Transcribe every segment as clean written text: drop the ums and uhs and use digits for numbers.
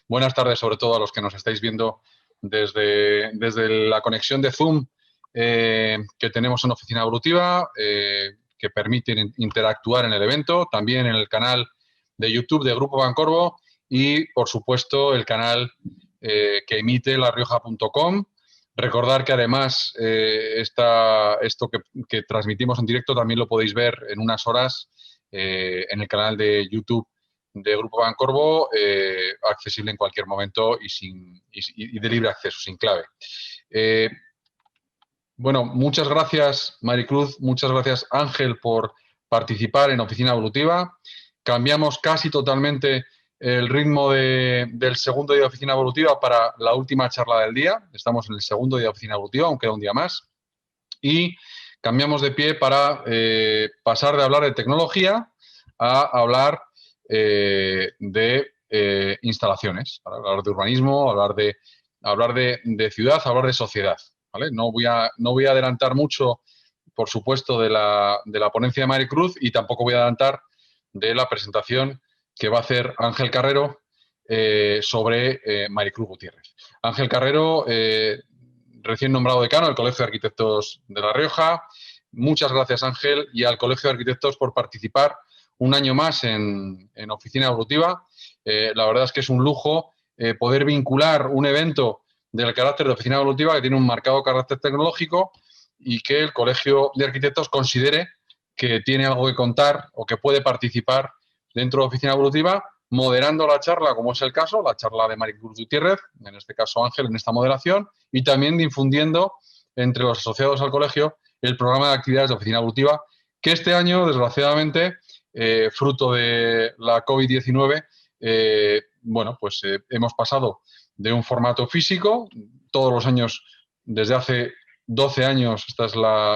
Buenas tardes, sobre todo a los que nos estáis viendo desde la conexión de Zoom que tenemos en Oficina Evolutiva, que permiten interactuar en el evento, también en el canal de YouTube de Grupo Bancorvo y, por supuesto, el canal que emite larioja.com. Recordar que además esto que transmitimos en directo también lo podéis ver en unas horas en el canal de YouTube de Grupo Bancorvo, accesible en cualquier momento y de libre acceso, sin clave. Bueno, muchas gracias, Maricruz, muchas gracias, Ángel, por participar en Oficina Evolutiva. Cambiamos casi totalmente el ritmo del segundo día de Oficina Evolutiva para la última charla del día. Estamos en el segundo día de Oficina Evolutiva, aún queda un día más. Y cambiamos de pie para pasar de hablar de tecnología a hablar de instalaciones, para hablar de urbanismo, hablar de ciudad, hablar de sociedad. ¿Vale? No voy a adelantar mucho, por supuesto, de la ponencia de Maricruz y tampoco voy a adelantar de la presentación que va a hacer Ángel Carrero sobre Maricruz Gutiérrez. Ángel Carrero, recién nombrado decano del Colegio de Arquitectos de La Rioja. Muchas gracias, Ángel, y al Colegio de Arquitectos por participar un año más en Oficina Evolutiva. La verdad es que es un lujo poder vincular un evento del carácter de Oficina Evolutiva que tiene un marcado carácter tecnológico y que el Colegio de Arquitectos considere que tiene algo que contar o que puede participar dentro de Oficina Evolutiva, moderando la charla, como es el caso, la charla de Maricruz Gutiérrez, en este caso Ángel, en esta moderación, y también difundiendo entre los asociados al colegio el programa de actividades de Oficina Evolutiva, que este año, desgraciadamente, fruto de la COVID-19, hemos pasado de un formato físico, todos los años, desde hace 12 años,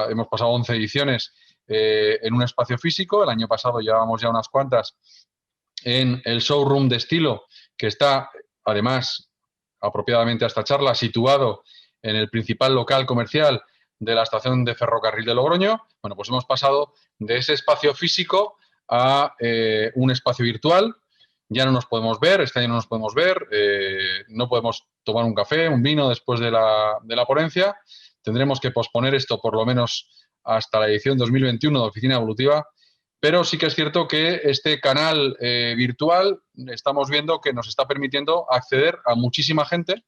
hemos pasado 11 ediciones en un espacio físico. El año pasado llevábamos ya unas cuantas en el showroom de estilo, que está, además, apropiadamente a esta charla, situado en el principal local comercial de la estación de ferrocarril de Logroño. Bueno, pues hemos pasado de ese espacio físico a un espacio virtual. Ya no nos podemos ver, este año no nos podemos ver, no podemos tomar un café, un vino después de la ponencia. Tendremos que posponer esto por lo menos hasta la edición 2021 de Oficina Evolutiva, pero sí que es cierto que este canal virtual estamos viendo que nos está permitiendo acceder a muchísima gente.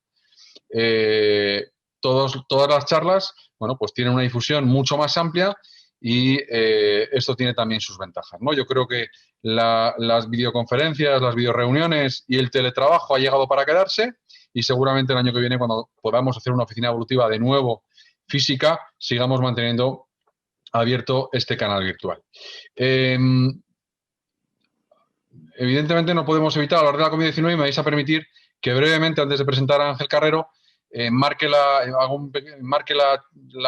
Todas las charlas, bueno, pues tienen una difusión mucho más amplia y esto tiene también sus ventajas, ¿no? Yo creo que las videoconferencias, las videoreuniones y el teletrabajo ha llegado para quedarse y seguramente el año que viene, cuando podamos hacer una oficina evolutiva de nuevo física, sigamos manteniendo abierto este canal virtual. Evidentemente no podemos evitar hablar de la COVID-19 y me vais a permitir que brevemente, antes de presentar a Ángel Carrero, marque la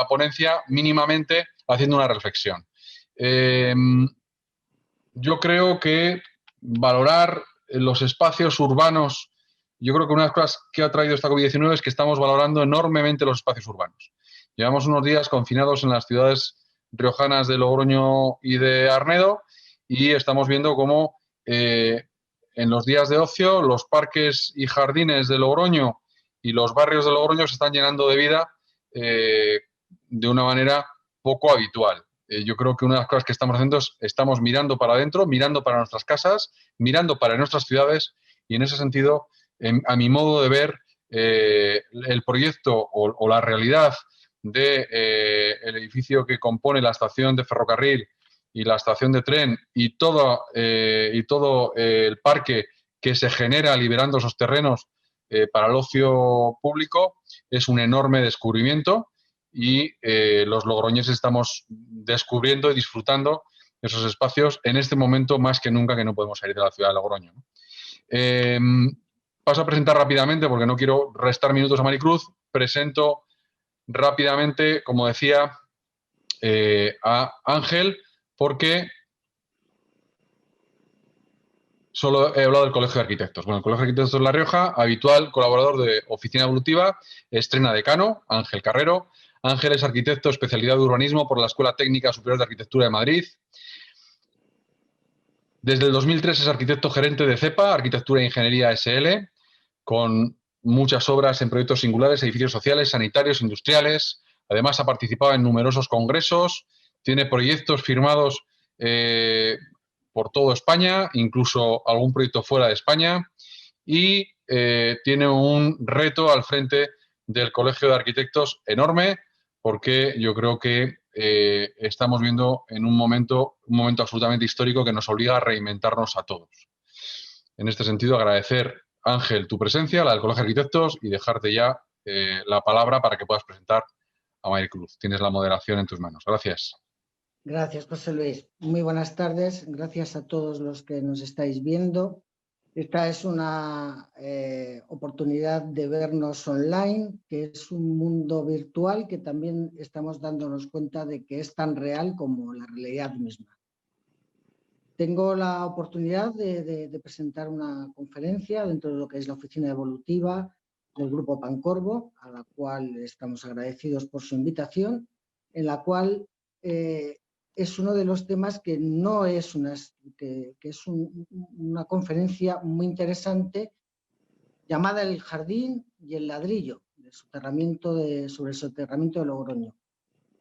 ponencia mínimamente haciendo una reflexión. Yo creo que valorar los espacios urbanos, yo creo que una de las cosas que ha traído esta COVID-19 es que estamos valorando enormemente los espacios urbanos. Llevamos unos días confinados en las ciudades riojanas de Logroño y de Arnedo y estamos viendo cómo en los días de ocio los parques y jardines de Logroño y los barrios de Logroño se están llenando de vida de una manera poco habitual. Yo creo que una de las cosas que estamos haciendo es estamos mirando para adentro, mirando para nuestras casas, mirando para nuestras ciudades y en ese sentido, a mi modo de ver, el proyecto o la realidad del edificio que compone la estación de ferrocarril y la estación de tren y todo el parque que se genera liberando esos terrenos para el ocio público es un enorme descubrimiento y los logroñeses estamos descubriendo y disfrutando esos espacios en este momento más que nunca que no podemos salir de la ciudad de Logroño, ¿no? Paso a presentar rápidamente, porque no quiero restar minutos a Maricruz, presento rápidamente, como decía, a Ángel, porque solo he hablado del Colegio de Arquitectos. Bueno, el Colegio de Arquitectos de La Rioja, habitual colaborador de Oficina Evolutiva, estrena decano, Ángel Carrero. Ángel es arquitecto, especialidad de urbanismo por la Escuela Técnica Superior de Arquitectura de Madrid. Desde el 2003 es arquitecto gerente de CEPA, Arquitectura e Ingeniería SL. con muchas obras en proyectos singulares, edificios sociales, sanitarios, industriales. Además, ha participado en numerosos congresos, tiene proyectos firmados por toda España, incluso algún proyecto fuera de España, y tiene un reto al frente del Colegio de Arquitectos enorme, porque yo creo que estamos viendo en un momento absolutamente histórico que nos obliga a reinventarnos a todos. En este sentido, agradecer, Ángel, tu presencia, la del Colegio de Arquitectos, y dejarte ya la palabra para que puedas presentar a Maricruz. Tienes la moderación en tus manos. Gracias. Gracias, José Luis. Muy buenas tardes. Gracias a todos los que nos estáis viendo. Esta es una oportunidad de vernos online, que es un mundo virtual que también estamos dándonos cuenta de que es tan real como la realidad misma. Tengo la oportunidad de presentar una conferencia dentro de lo que es la oficina evolutiva del Grupo Pancorbo, a la cual estamos agradecidos por su invitación, en la cual es uno de los temas que no es una conferencia muy interesante llamada El jardín y el ladrillo, sobre el soterramiento de Logroño.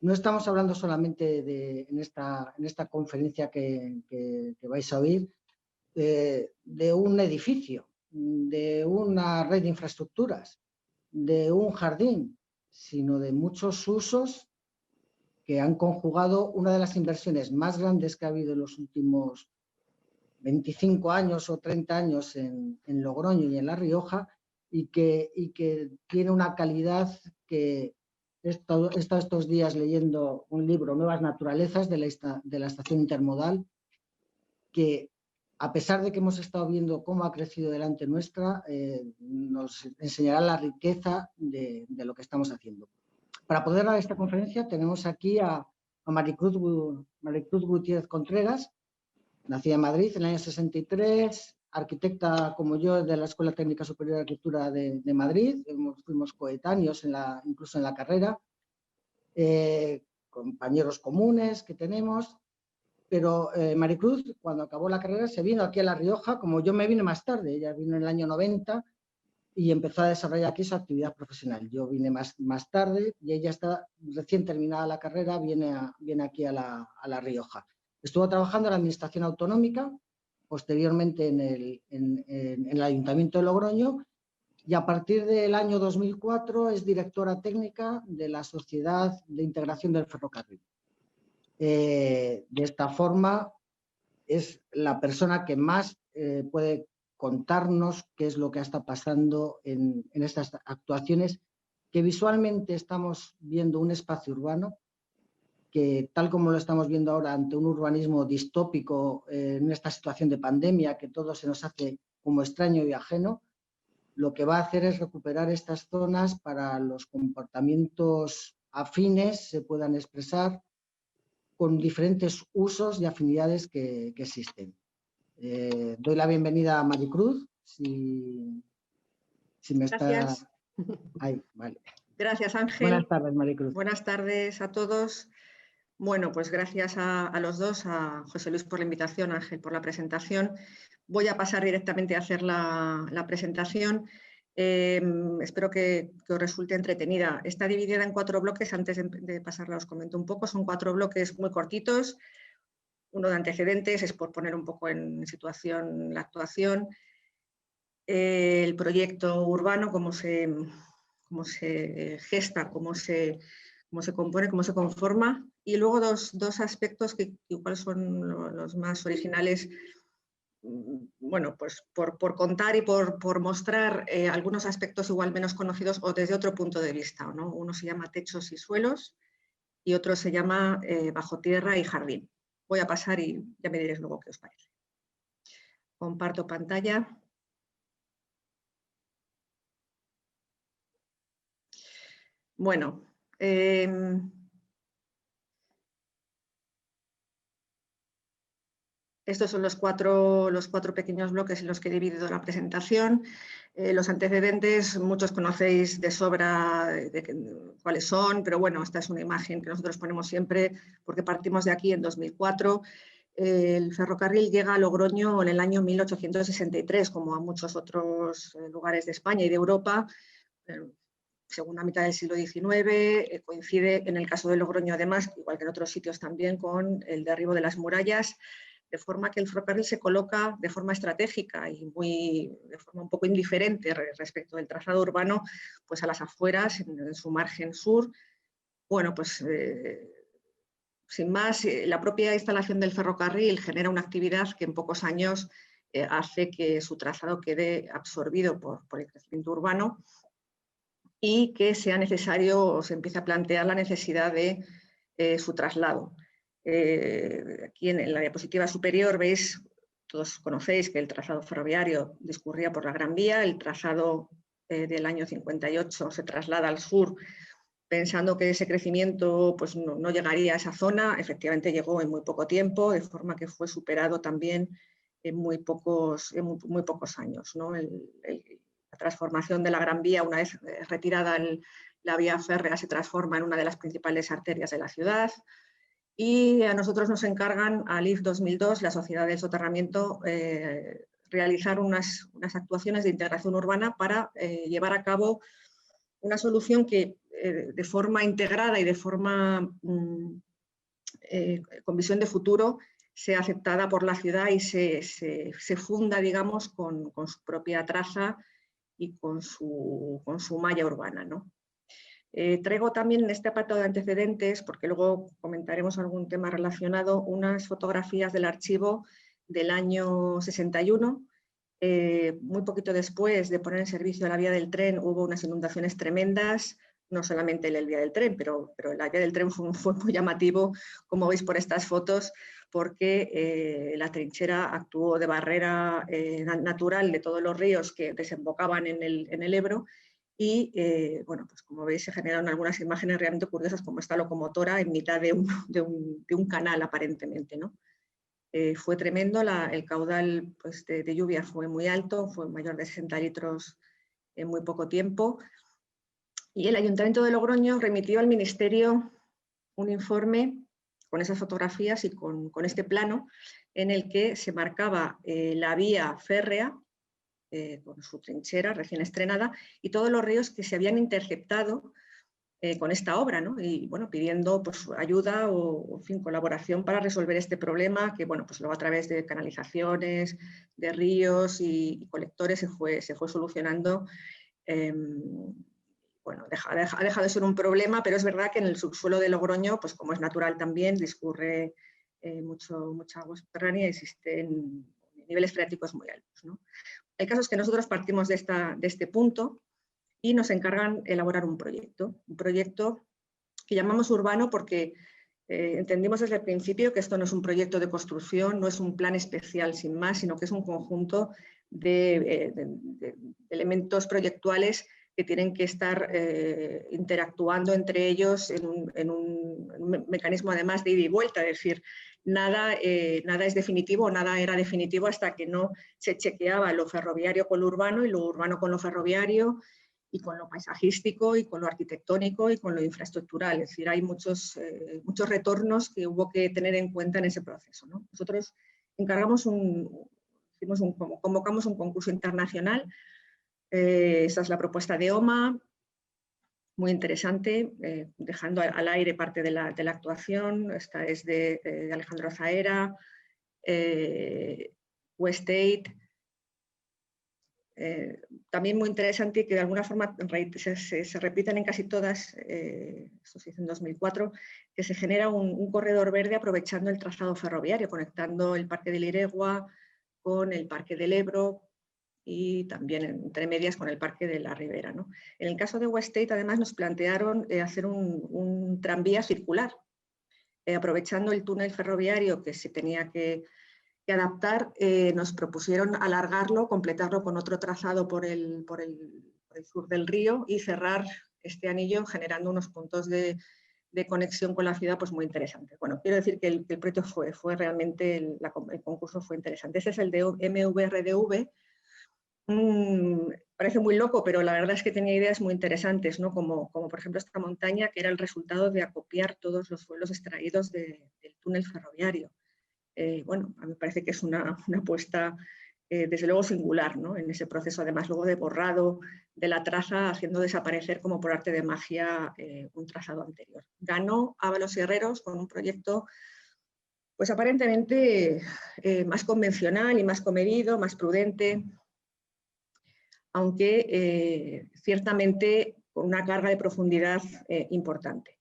No estamos hablando solamente en esta conferencia que vais a oír de un edificio, de una red de infraestructuras, de un jardín, sino de muchos usos que han conjugado una de las inversiones más grandes que ha habido en los últimos 25 años o 30 años en Logroño y en La Rioja, y que tiene una calidad que he estado estos días leyendo un libro, Nuevas Naturalezas, de la estación intermodal, que a pesar de que hemos estado viendo cómo ha crecido delante nuestra, nos enseñará la riqueza de lo que estamos haciendo. Para poder dar esta conferencia tenemos aquí a Maricruz Gutiérrez Contreras, nacida en Madrid en el año 63, arquitecta como yo de la Escuela Técnica Superior de Arquitectura de Madrid, fuimos coetáneos incluso en la carrera, compañeros comunes que tenemos, pero Maricruz, cuando acabó la carrera, se vino aquí a La Rioja, como yo me vine más tarde. Ella vino en el año 90 y empezó a desarrollar aquí su actividad profesional. Yo vine más tarde y ella está recién terminada la carrera, viene aquí a La Rioja. Estuvo trabajando en la Administración Autonómica, posteriormente en el Ayuntamiento de Logroño, y a partir del año 2004 es directora técnica de la Sociedad de Integración del Ferrocarril. De esta forma, es la persona que más puede contarnos qué es lo que está pasando en estas actuaciones, que visualmente estamos viendo un espacio urbano que, tal como lo estamos viendo ahora ante un urbanismo distópico en esta situación de pandemia, que todo se nos hace como extraño y ajeno, lo que va a hacer es recuperar estas zonas para los comportamientos afines se puedan expresar con diferentes usos y afinidades que existen. Doy la bienvenida a Maricruz, si me Gracias. está... Ahí, vale. Gracias, Ángel. Buenas tardes, Maricruz. Buenas tardes a todos. Bueno, pues gracias a los dos, a José Luis por la invitación, a Ángel por la presentación. Voy a pasar directamente a hacer la presentación. Espero que os resulte entretenida. Está dividida en 4 bloques. Antes de pasarla os comento un poco. Son 4 bloques muy cortitos. Uno de antecedentes, es por poner un poco en situación la actuación. El proyecto urbano, cómo se gesta, cómo se compone, cómo se conforma, y luego dos aspectos que igual son los más originales, bueno, pues por contar y por mostrar algunos aspectos igual menos conocidos o desde otro punto de vista, ¿no? Uno se llama techos y suelos y otro se llama bajo tierra y jardín. Voy a pasar y ya me diréis luego qué os parece. Comparto pantalla. Bueno, estos son los cuatro pequeños bloques en los que he dividido la presentación. Los antecedentes, muchos conocéis de sobra cuáles son, pero bueno, esta es una imagen que nosotros ponemos siempre porque partimos de aquí en 2004. el ferrocarril llega a Logroño en el año 1863, como a muchos otros lugares de España y de Europa, segunda mitad del siglo XIX, coincide en el caso de Logroño además, igual que en otros sitios también, con el derribo de las murallas, de forma que el ferrocarril se coloca de forma estratégica y de forma un poco indiferente respecto del trazado urbano, pues a las afueras, en su margen sur. Bueno, pues sin más, la propia instalación del ferrocarril genera una actividad que en pocos años hace que su trazado quede absorbido por el crecimiento urbano y que sea necesario o se empiece a plantear la necesidad de su traslado. Aquí en la diapositiva superior veis, todos conocéis que el trazado ferroviario discurría por la Gran Vía, el trazado del año 58 se traslada al sur pensando que ese crecimiento pues, no llegaría a esa zona. Efectivamente llegó en muy poco tiempo, de forma que fue superado también en muy pocos años, ¿no? La transformación de la Gran Vía, una vez retirada la vía férrea, se transforma en una de las principales arterias de la ciudad. Y a nosotros nos encargan, al IF 2002, la Sociedad del Soterramiento, realizar unas actuaciones de integración urbana para llevar a cabo una solución que de forma integrada y de forma con visión de futuro sea aceptada por la ciudad y se funda, digamos, con su propia traza y con su malla urbana, ¿no? Traigo también en este apartado de antecedentes, porque luego comentaremos algún tema relacionado, unas fotografías del archivo del año 61. Muy poquito después de poner en servicio la vía del tren hubo unas inundaciones tremendas, no solamente en la vía del tren, pero la vía del tren fue muy llamativo, como veis por estas fotos, porque la trinchera actuó de barrera natural de todos los ríos que desembocaban en el Ebro. Y bueno, pues como veis se generaron algunas imágenes realmente curiosas, como esta locomotora en mitad de un canal aparentemente, ¿no? Fue tremendo, el caudal pues, de lluvia fue muy alto, fue mayor de 60 litros en muy poco tiempo. Y el Ayuntamiento de Logroño remitió al Ministerio un informe con esas fotografías y con este plano en el que se marcaba la vía férrea con su trinchera recién estrenada y todos los ríos que se habían interceptado con esta obra, ¿no? Y bueno, pidiendo pues, ayuda o en fin, colaboración para resolver este problema que bueno, pues luego a través de canalizaciones, de ríos y colectores se fue solucionando. Bueno, ha dejado de ser un problema, pero es verdad que en el subsuelo de Logroño, pues como es natural también, discurre mucha agua subterránea y existen niveles freáticos muy altos, ¿no? El caso es que nosotros partimos de este punto y nos encargan elaborar un proyecto que llamamos urbano porque entendimos desde el principio que esto no es un proyecto de construcción, no es un plan especial sin más, sino que es un conjunto de elementos proyectuales que tienen que estar interactuando entre ellos en un mecanismo además de ida y vuelta, es decir, nada es definitivo, nada era definitivo hasta que no se chequeaba lo ferroviario con lo urbano y lo urbano con lo ferroviario y con lo paisajístico y con lo arquitectónico y con lo infraestructural. Es decir, hay muchos retornos que hubo que tener en cuenta en ese proceso, ¿no? Nosotros convocamos un concurso internacional. Esta es la propuesta de OMA, muy interesante, dejando al aire parte de la actuación. Esta es de Alejandro Zaera, Westate. También muy interesante y que de alguna forma se repiten en casi todas, esto se hizo en 2004, que se genera un corredor verde aprovechando el trazado ferroviario, conectando el Parque de Liregua con el Parque del Ebro y también entre medias con el Parque de la Ribera, ¿no? En el caso de Westate además nos plantearon hacer un tranvía circular, aprovechando el túnel ferroviario que se tenía que adaptar, nos propusieron alargarlo, completarlo con otro trazado por el sur del río y cerrar este anillo generando unos puntos de conexión con la ciudad pues muy interesantes. Bueno, quiero decir que el proyecto fue realmente, el concurso fue interesante. Este es el de MVRDV. Parece muy loco, pero la verdad es que tenía ideas muy interesantes, ¿no? Como por ejemplo esta montaña que era el resultado de acopiar todos los suelos extraídos del túnel ferroviario. bueno, a mí me parece que es una apuesta desde luego singular, ¿no? En ese proceso además luego de borrado de la traza, haciendo desaparecer como por arte de magia un trazado anterior. Ganó Ábalos y Herreros con un proyecto pues aparentemente más convencional y más comedido, más prudente, aunque ciertamente con una carga de profundidad importante.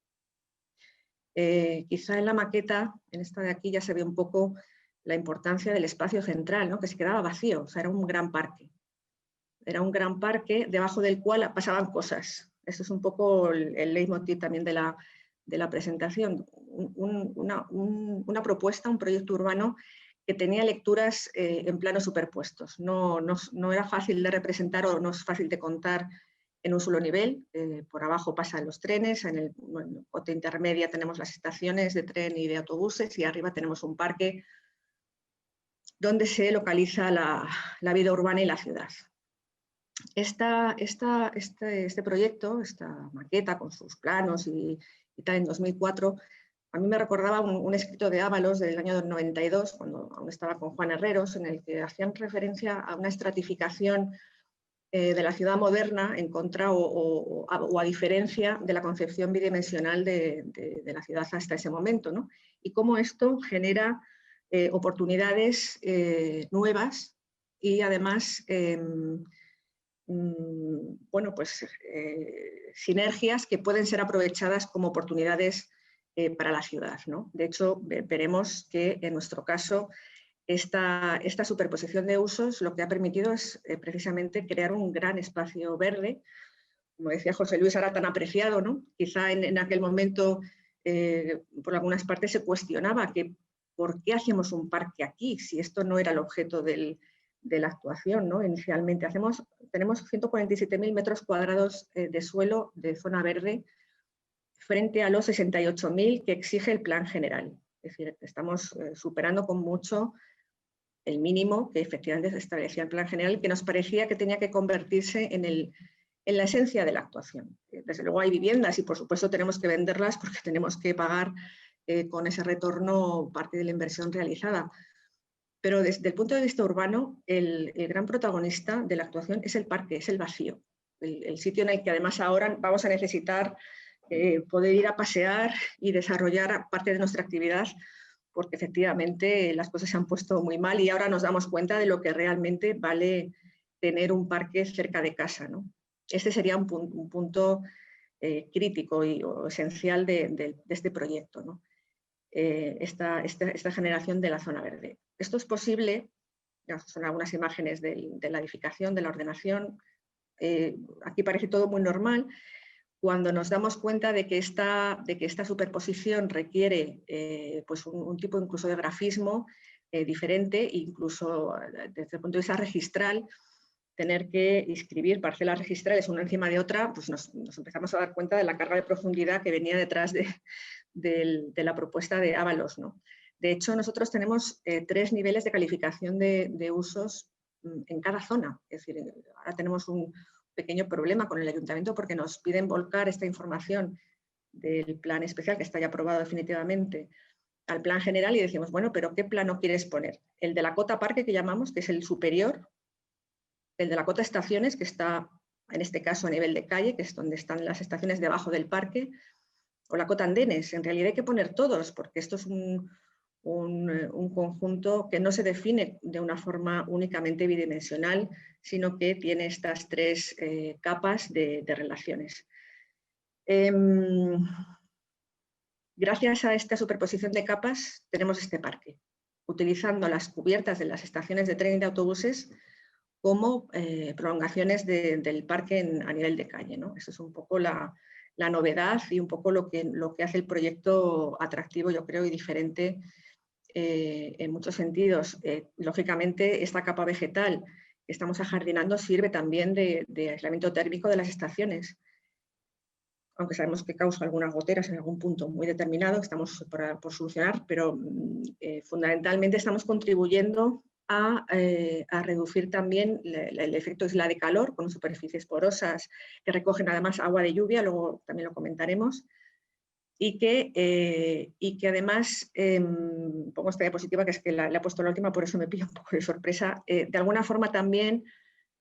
Quizá en la maqueta, en esta de aquí, ya se ve un poco la importancia del espacio central, ¿no? Que se quedaba vacío, o sea, era un gran parque. Era un gran parque debajo del cual pasaban cosas. Eso es un poco el leitmotiv también de la presentación. Una propuesta, un proyecto urbano que tenía lecturas en planos superpuestos. No era fácil de representar o no es fácil de contar en un solo nivel. Por abajo pasan los trenes, en el cota intermedia tenemos las estaciones de tren y de autobuses y arriba tenemos un parque donde se localiza la vida urbana y la ciudad. Este proyecto, esta maqueta con sus planos y tal en 2004, a mí me recordaba un escrito de Ábalos del año 92, cuando aún estaba con Juan Herreros, en el que hacían referencia a una estratificación de la ciudad moderna en contra o a diferencia de la concepción bidimensional de la ciudad hasta ese momento, ¿no? Y cómo esto genera oportunidades nuevas y además bueno, pues, sinergias que pueden ser aprovechadas como oportunidades para la ciudad, ¿no? De hecho, veremos que en nuestro caso esta superposición de usos lo que ha permitido es precisamente crear un gran espacio verde, como decía José Luis, ahora tan apreciado, ¿no? Quizá en aquel momento por algunas partes se cuestionaba que por qué hacemos un parque aquí si esto no era el objeto de la actuación, ¿no? Inicialmente tenemos 147.000 metros cuadrados de suelo de zona verde frente a los 68.000 que exige el plan general. Es decir, estamos superando con mucho el mínimo que efectivamente se establecía el plan general, que nos parecía que tenía que convertirse en la esencia de la actuación. Desde luego hay viviendas y por supuesto tenemos que venderlas porque tenemos que pagar con ese retorno parte de la inversión realizada. Pero desde el punto de vista urbano, el gran protagonista de la actuación es el parque, es el vacío. El sitio en el que además ahora vamos a necesitar poder ir a pasear y desarrollar parte de nuestra actividad, porque efectivamente las cosas se han puesto muy mal y ahora nos damos cuenta de lo que realmente vale tener un parque cerca de casa, ¿no? Este sería un punto crítico o esencial de este proyecto, ¿no? Esta generación de la zona verde. Esto es posible, ya son algunas imágenes de la edificación, de la ordenación. Aquí parece todo muy normal. Cuando nos damos cuenta de que esta superposición requiere pues un tipo incluso de grafismo diferente, incluso desde el punto de vista registral, tener que inscribir parcelas registrales una encima de otra, pues nos empezamos a dar cuenta de la carga de profundidad que venía detrás de la propuesta de Ábalos, ¿no? De hecho, nosotros tenemos 3 niveles de calificación de usos en cada zona. Es decir, ahora tenemos un pequeño problema con el ayuntamiento porque nos piden volcar esta información del plan especial, que está ya aprobado definitivamente, al plan general y decimos, bueno, pero ¿qué plano quieres poner? El de la cota parque que llamamos, que es el superior, el de la cota estaciones, que está en este caso a nivel de calle, que es donde están las estaciones debajo del parque, o la cota andenes. En realidad hay que poner todos, porque esto es un conjunto que no se define de una forma únicamente bidimensional, sino que tiene estas 3 capas de relaciones. Gracias a esta superposición de capas tenemos este parque, utilizando las cubiertas de las estaciones de tren y de autobuses como prolongaciones del parque a nivel de calle, ¿no? Eso es un poco la novedad y un poco lo que hace el proyecto atractivo, yo creo, y diferente en muchos sentidos. Lógicamente, esta capa vegetal que estamos ajardinando sirve también de aislamiento térmico de las estaciones, aunque sabemos que causa algunas goteras en algún punto muy determinado, estamos por solucionar, pero fundamentalmente estamos contribuyendo a reducir también el efecto isla de calor con superficies porosas que recogen además agua de lluvia, luego también lo comentaremos, y que además, pongo esta diapositiva que es que la he puesto la última, por eso me pilla un poco de sorpresa, de alguna forma también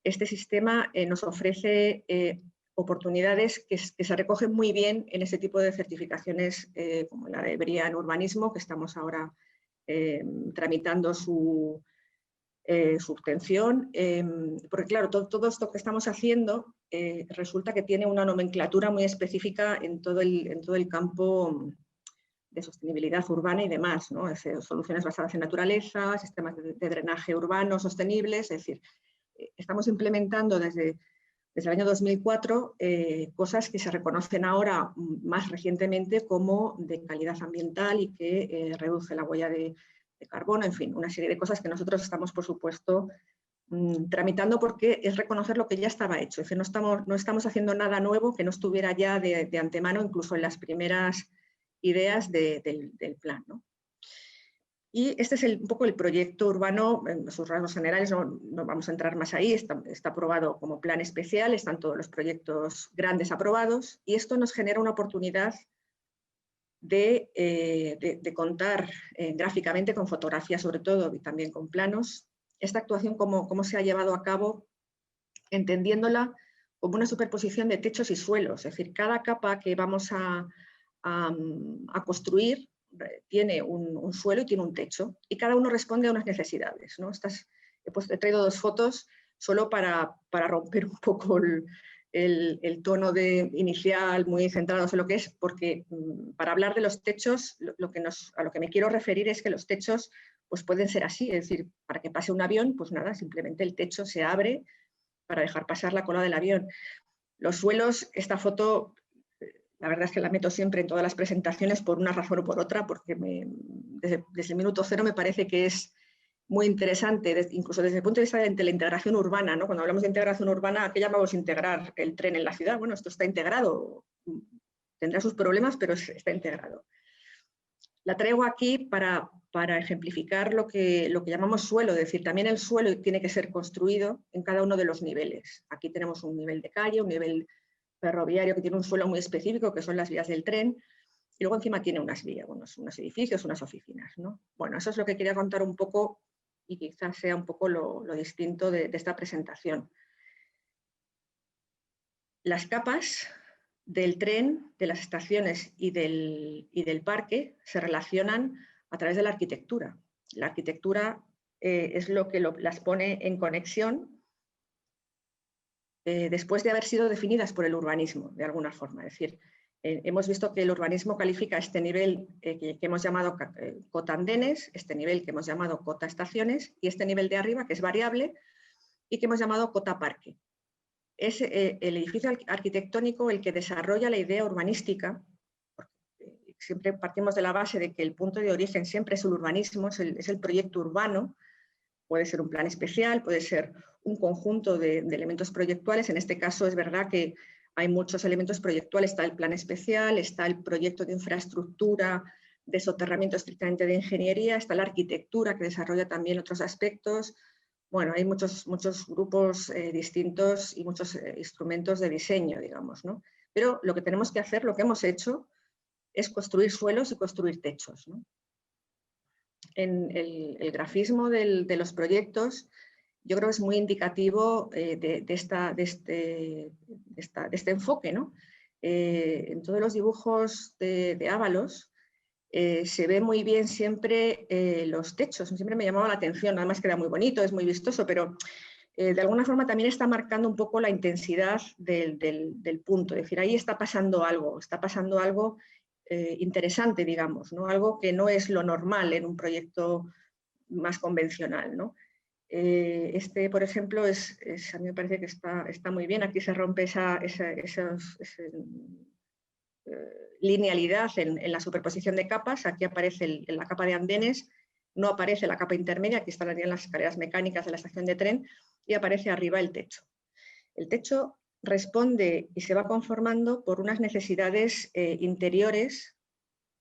este sistema nos ofrece oportunidades que se recogen muy bien en este tipo de certificaciones como la de BRIA en urbanismo, que estamos ahora tramitando su obtención, porque claro, todo esto que estamos haciendo resulta que tiene una nomenclatura muy específica en todo el campo de sostenibilidad urbana y demás, ¿no? Soluciones basadas en naturaleza, sistemas de drenaje urbano sostenibles, es decir, estamos implementando desde el año 2004 cosas que se reconocen ahora más recientemente como de calidad ambiental y que reduce la huella de carbono, en fin, una serie de cosas que nosotros estamos, por supuesto, tramitando porque es reconocer lo que ya estaba hecho. Es decir, no estamos haciendo nada nuevo que no estuviera ya de antemano, incluso en las primeras ideas del plan, ¿no? Y este es un poco el proyecto urbano, en sus rasgos generales, no vamos a entrar más ahí, está aprobado como plan especial, están todos los proyectos grandes aprobados y esto nos genera una oportunidad de contar gráficamente, con fotografías sobre todo y también con planos, esta actuación cómo se ha llevado a cabo, entendiéndola como una superposición de techos y suelos, es decir, cada capa que vamos a construir tiene un suelo y tiene un techo y cada uno responde a unas necesidades, ¿no? He traído dos fotos solo para romper un poco el tono inicial muy centrado en lo que es, porque para hablar de los techos a lo que me quiero referir es que los techos pues pueden ser así, es decir, para que pase un avión, pues nada, simplemente el techo se abre para dejar pasar la cola del avión. Los suelos, esta foto, la verdad es que la meto siempre en todas las presentaciones por una razón o por otra, porque desde el minuto cero me parece que es muy interesante, incluso desde el punto de vista de la integración urbana, ¿no? Cuando hablamos de integración urbana, ¿qué llamamos integrar el tren en la ciudad? Bueno, esto está integrado, tendrá sus problemas, pero está integrado. La traigo aquí para ejemplificar lo que llamamos suelo, es decir, también el suelo tiene que ser construido en cada uno de los niveles. Aquí tenemos un nivel de calle, un nivel ferroviario que tiene un suelo muy específico, que son las vías del tren, y luego encima tiene unas vías, unos edificios, unas oficinas, ¿no? Bueno, eso es lo que quería contar un poco y quizás sea un poco lo distinto de esta presentación. Las capas del tren, de las estaciones y del parque se relacionan a través de la arquitectura. La arquitectura es lo que las pone en conexión después de haber sido definidas por el urbanismo, de alguna forma. Es decir, hemos visto que el urbanismo califica este nivel que hemos llamado cota andenes, este nivel que hemos llamado cota estaciones y este nivel de arriba, que es variable, y que hemos llamado cota parque. Es el edificio arquitectónico el que desarrolla la idea urbanística. Siempre partimos de la base de que el punto de origen siempre es el urbanismo, es el proyecto urbano. Puede ser un plan especial, puede ser un conjunto de elementos proyectuales. En este caso es verdad que hay muchos elementos proyectuales. Está el plan especial, está el proyecto de infraestructura, de soterramiento estrictamente de ingeniería, está la arquitectura que desarrolla también otros aspectos. Bueno, hay muchos grupos distintos y muchos instrumentos de diseño, digamos, ¿no? Pero lo que tenemos que hacer, lo que hemos hecho, es construir suelos y construir techos, ¿no? En el grafismo de los proyectos, yo creo que es muy indicativo de este enfoque, ¿no? En todos los dibujos de Ábalos se ve muy bien siempre los techos, siempre me llamaba la atención, además queda muy bonito, es muy vistoso, pero de alguna forma también está marcando un poco la intensidad del punto, es decir, ahí está pasando algo interesante, digamos, ¿no? Algo que no es lo normal en un proyecto más convencional, ¿no? Por ejemplo, a mí me parece que está muy bien, aquí se rompe esa linealidad en la superposición de capas, aquí aparece la capa de andenes, no aparece la capa intermedia, aquí están las escaleras mecánicas de la estación de tren y aparece arriba el techo. El techo responde y se va conformando por unas necesidades interiores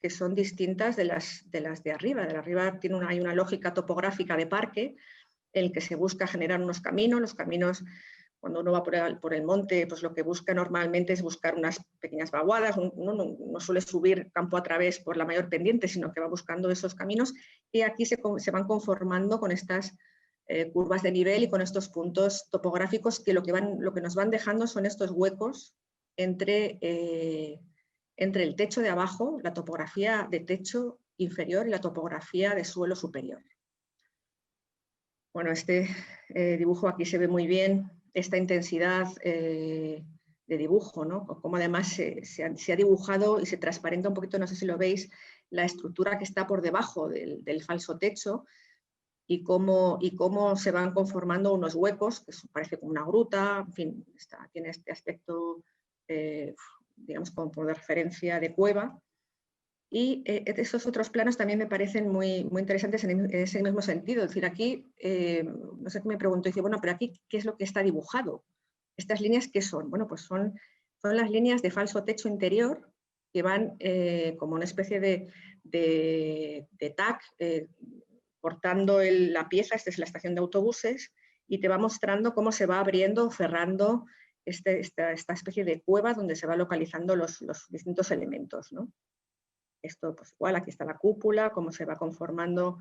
que son distintas de las de arriba. De arriba hay una lógica topográfica de parque en el que se busca generar unos caminos, los caminos cuando uno va por el monte, pues lo que busca normalmente es buscar unas pequeñas vaguadas, uno no suele subir campo a través por la mayor pendiente, sino que va buscando esos caminos, y aquí se van conformando con estas curvas de nivel y con estos puntos topográficos que lo que nos van dejando son estos huecos entre el techo de abajo, la topografía de techo inferior y la topografía de suelo superior. Bueno, este dibujo aquí se ve muy bien esta intensidad de dibujo, ¿no? Como además se ha dibujado y se transparenta un poquito, no sé si lo veis, la estructura que está por debajo del falso techo y cómo se van conformando unos huecos, que parece como una gruta, en fin, tiene este aspecto, digamos, como por referencia de cueva. Y esos otros planos también me parecen muy, muy interesantes en ese mismo sentido. Es decir, aquí, no sé qué me pregunto, dice, bueno, pero aquí, ¿qué es lo que está dibujado? ¿Estas líneas qué son? Bueno, pues son las líneas de falso techo interior que van como una especie de tac, cortando la pieza, esta es la estación de autobuses, y te va mostrando cómo se va abriendo o cerrando esta especie de cueva donde se va localizando los distintos elementos, ¿no? Esto, pues igual, aquí está la cúpula, cómo se va conformando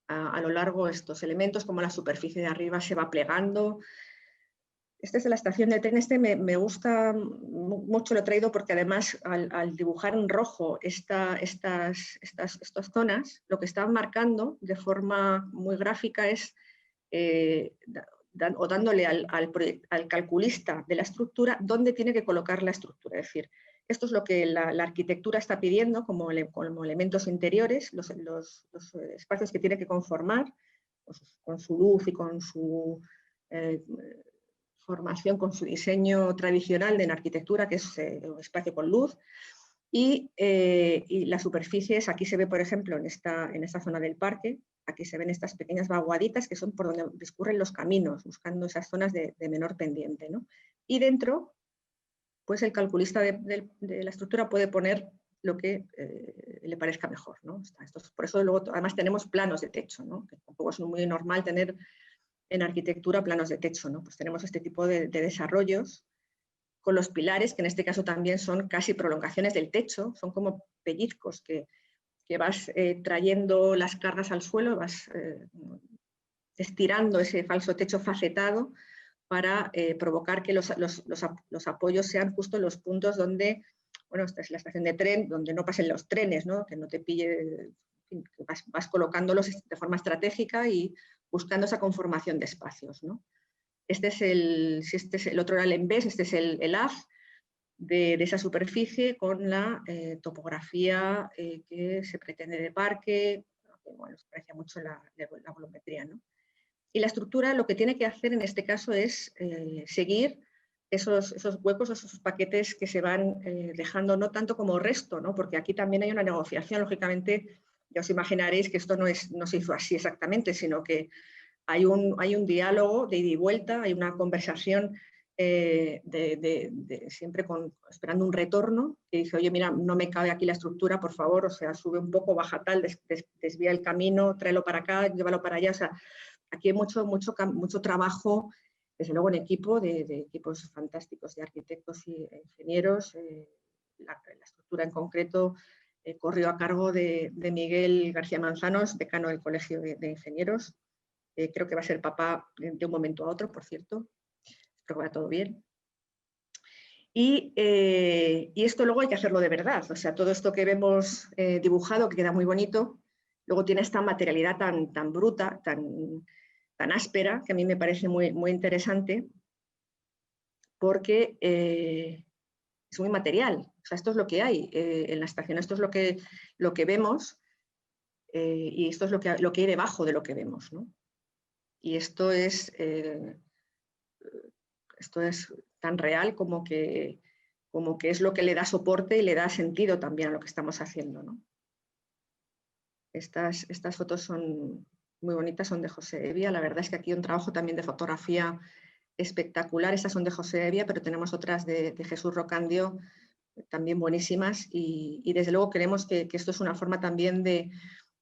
a lo largo estos elementos, cómo la superficie de arriba se va plegando. Este es de la estación de tren, me gusta mucho, lo he traído porque además al dibujar en rojo estas zonas, lo que está marcando de forma muy gráfica es dándole al calculista de la estructura dónde tiene que colocar la estructura. Es decir, esto es lo que la arquitectura está pidiendo como elementos interiores, los espacios que tiene que conformar, pues, con su luz y con su formación, con su diseño tradicional de la arquitectura, que es un espacio con luz. Y las superficies, aquí se ve, por ejemplo, en esta zona del parque, aquí se ven estas pequeñas vaguaditas que son por donde discurren los caminos, buscando esas zonas de menor pendiente, ¿no? Y dentro, pues el calculista de la estructura puede poner lo que le parezca mejor, ¿no? Por eso luego además tenemos planos de techo, ¿no? Que tampoco es muy normal tener en arquitectura planos de techo, ¿no? Pues tenemos este tipo de desarrollos con los pilares, que en este caso también son casi prolongaciones del techo, son como pellizcos que vas trayendo las cargas al suelo, vas estirando ese falso techo facetado para provocar que los apoyos sean justo en los puntos donde, bueno, esta es la estación de tren, donde no pasen los trenes, ¿no? Que no te pille, en fin, que vas colocándolos de forma estratégica y buscando esa conformación de espacios, ¿no? Si este es el otro era el embés, este es el haz de esa superficie con la topografía que se pretende de parque, que, bueno, se aprecia mucho la volumetría, ¿no? Y la estructura lo que tiene que hacer en este caso es seguir esos huecos, esos paquetes que se van dejando, no tanto como resto, ¿no? Porque aquí también hay una negociación, lógicamente, ya os imaginaréis que esto no se hizo así exactamente, sino que hay un diálogo de ida y vuelta, hay una conversación siempre esperando un retorno, que dice, oye, mira, no me cabe aquí la estructura, por favor, o sea, sube un poco, baja tal, desvía el camino, tráelo para acá, llévalo para allá, o sea, aquí hay mucho trabajo, desde luego en equipo, de equipos fantásticos de arquitectos y ingenieros. La estructura en concreto corrió a cargo de Miguel García Manzanos, decano del Colegio de Ingenieros. Creo que va a ser papá de un momento a otro, por cierto. Espero que vaya todo bien. Y esto luego hay que hacerlo de verdad. O sea, todo esto que vemos dibujado, que queda muy bonito, luego tiene esta materialidad tan bruta, tan áspera, que a mí me parece muy, muy interesante, porque es muy material. O sea, esto es lo que hay en la estación, esto es lo que vemos y esto es lo que hay debajo de lo que vemos, ¿no? Y esto es tan real como que es lo que le da soporte y le da sentido también a lo que estamos haciendo, ¿no? Estas fotos son muy bonitas, son de José Evia. La verdad es que aquí hay un trabajo también de fotografía espectacular. Estas son de José Evia, pero tenemos otras de Jesús Rocandio, también buenísimas. Y desde luego creemos que esto es una forma también de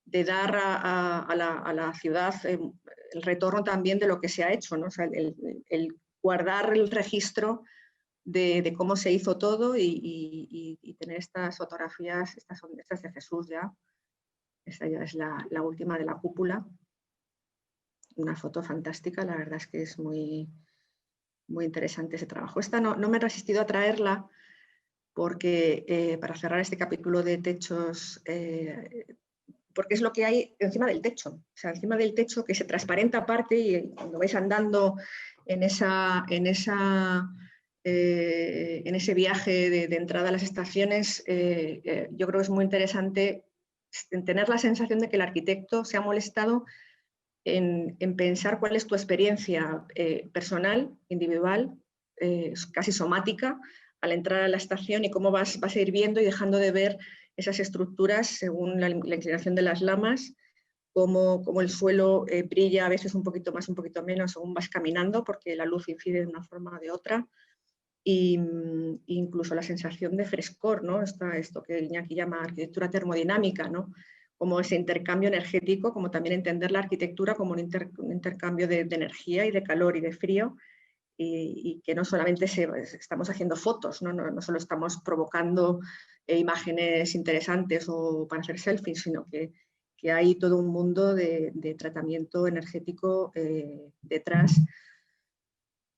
dar a la ciudad el retorno también de lo que se ha hecho, ¿no? O sea, el guardar el registro de cómo se hizo todo y tener estas fotografías, estas son estas de Jesús ya. Esta ya es la última de la cúpula. Una foto fantástica, la verdad es que es muy, muy interesante ese trabajo. Esta no me he resistido a traerla porque para cerrar este capítulo de techos, porque es lo que hay encima del techo. O sea, encima del techo que se transparenta aparte y cuando vais andando en ese viaje de entrada a las estaciones, yo creo que es muy interesante tener la sensación de que el arquitecto se ha molestado en pensar cuál es tu experiencia personal, individual, casi somática, al entrar a la estación y cómo vas a ir viendo y dejando de ver esas estructuras según la inclinación de las lamas, cómo el suelo brilla a veces un poquito más, un poquito menos según vas caminando, porque la luz incide de una forma o de otra. E incluso la sensación de frescor, ¿no? Esto que Iñaki llama arquitectura termodinámica, ¿no? Como ese intercambio energético, como también entender la arquitectura como un intercambio de energía y de calor y de frío, y que no solamente estamos haciendo fotos, no solo estamos provocando imágenes interesantes o para hacer selfies, sino que hay todo un mundo de tratamiento energético detrás.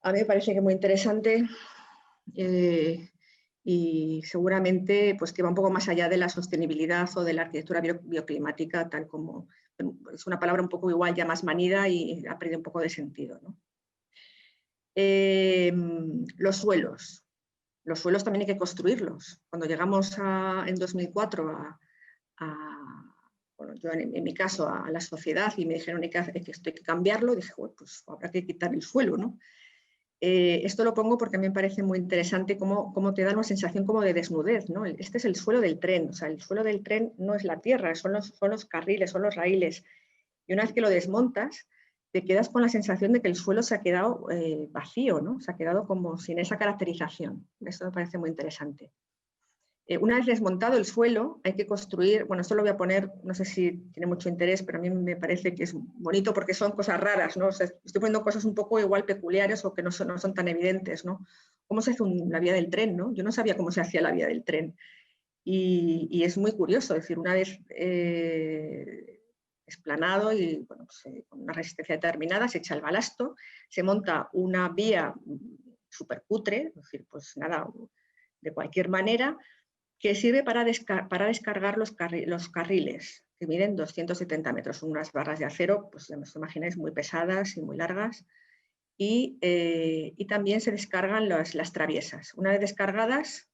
A mí me parece que es muy interesante y seguramente pues, que va un poco más allá de la sostenibilidad o de la arquitectura bioclimática, tal como es una palabra un poco igual ya más manida y ha perdido un poco de sentido, ¿no? Los suelos. Los suelos también hay que construirlos. Cuando llegamos en 2004 bueno, yo en mi caso a la sociedad y me dijeron que esto hay que cambiarlo, dije, bueno, pues habrá que quitar el suelo, ¿no? Esto lo pongo porque a mí me parece muy interesante cómo te da una sensación como de desnudez, ¿no? Este es el suelo del tren, o sea, el suelo del tren no es la tierra, son los carriles, son los raíles. Y una vez que lo desmontas, te quedas con la sensación de que el suelo se ha quedado vacío, ¿no? Se ha quedado como sin esa caracterización. Esto me parece muy interesante. Una vez desmontado el suelo, hay que construir, bueno, esto lo voy a poner, no sé si tiene mucho interés, pero a mí me parece que es bonito porque son cosas raras, ¿no? O sea, estoy poniendo cosas un poco igual peculiares o que no son tan evidentes, ¿no? ¿Cómo se hace la vía del tren, no? Yo no sabía cómo se hacía la vía del tren. Y es muy curioso, es decir, una vez esplanado y bueno, pues, con una resistencia determinada, se echa el balasto, se monta una vía súper cutre, es decir, pues nada, de cualquier manera, que sirve para descargar los carriles, que miden 270 metros, son unas barras de acero, pues ya os imagináis, muy pesadas y muy largas, y también se descargan las traviesas. Una vez descargadas,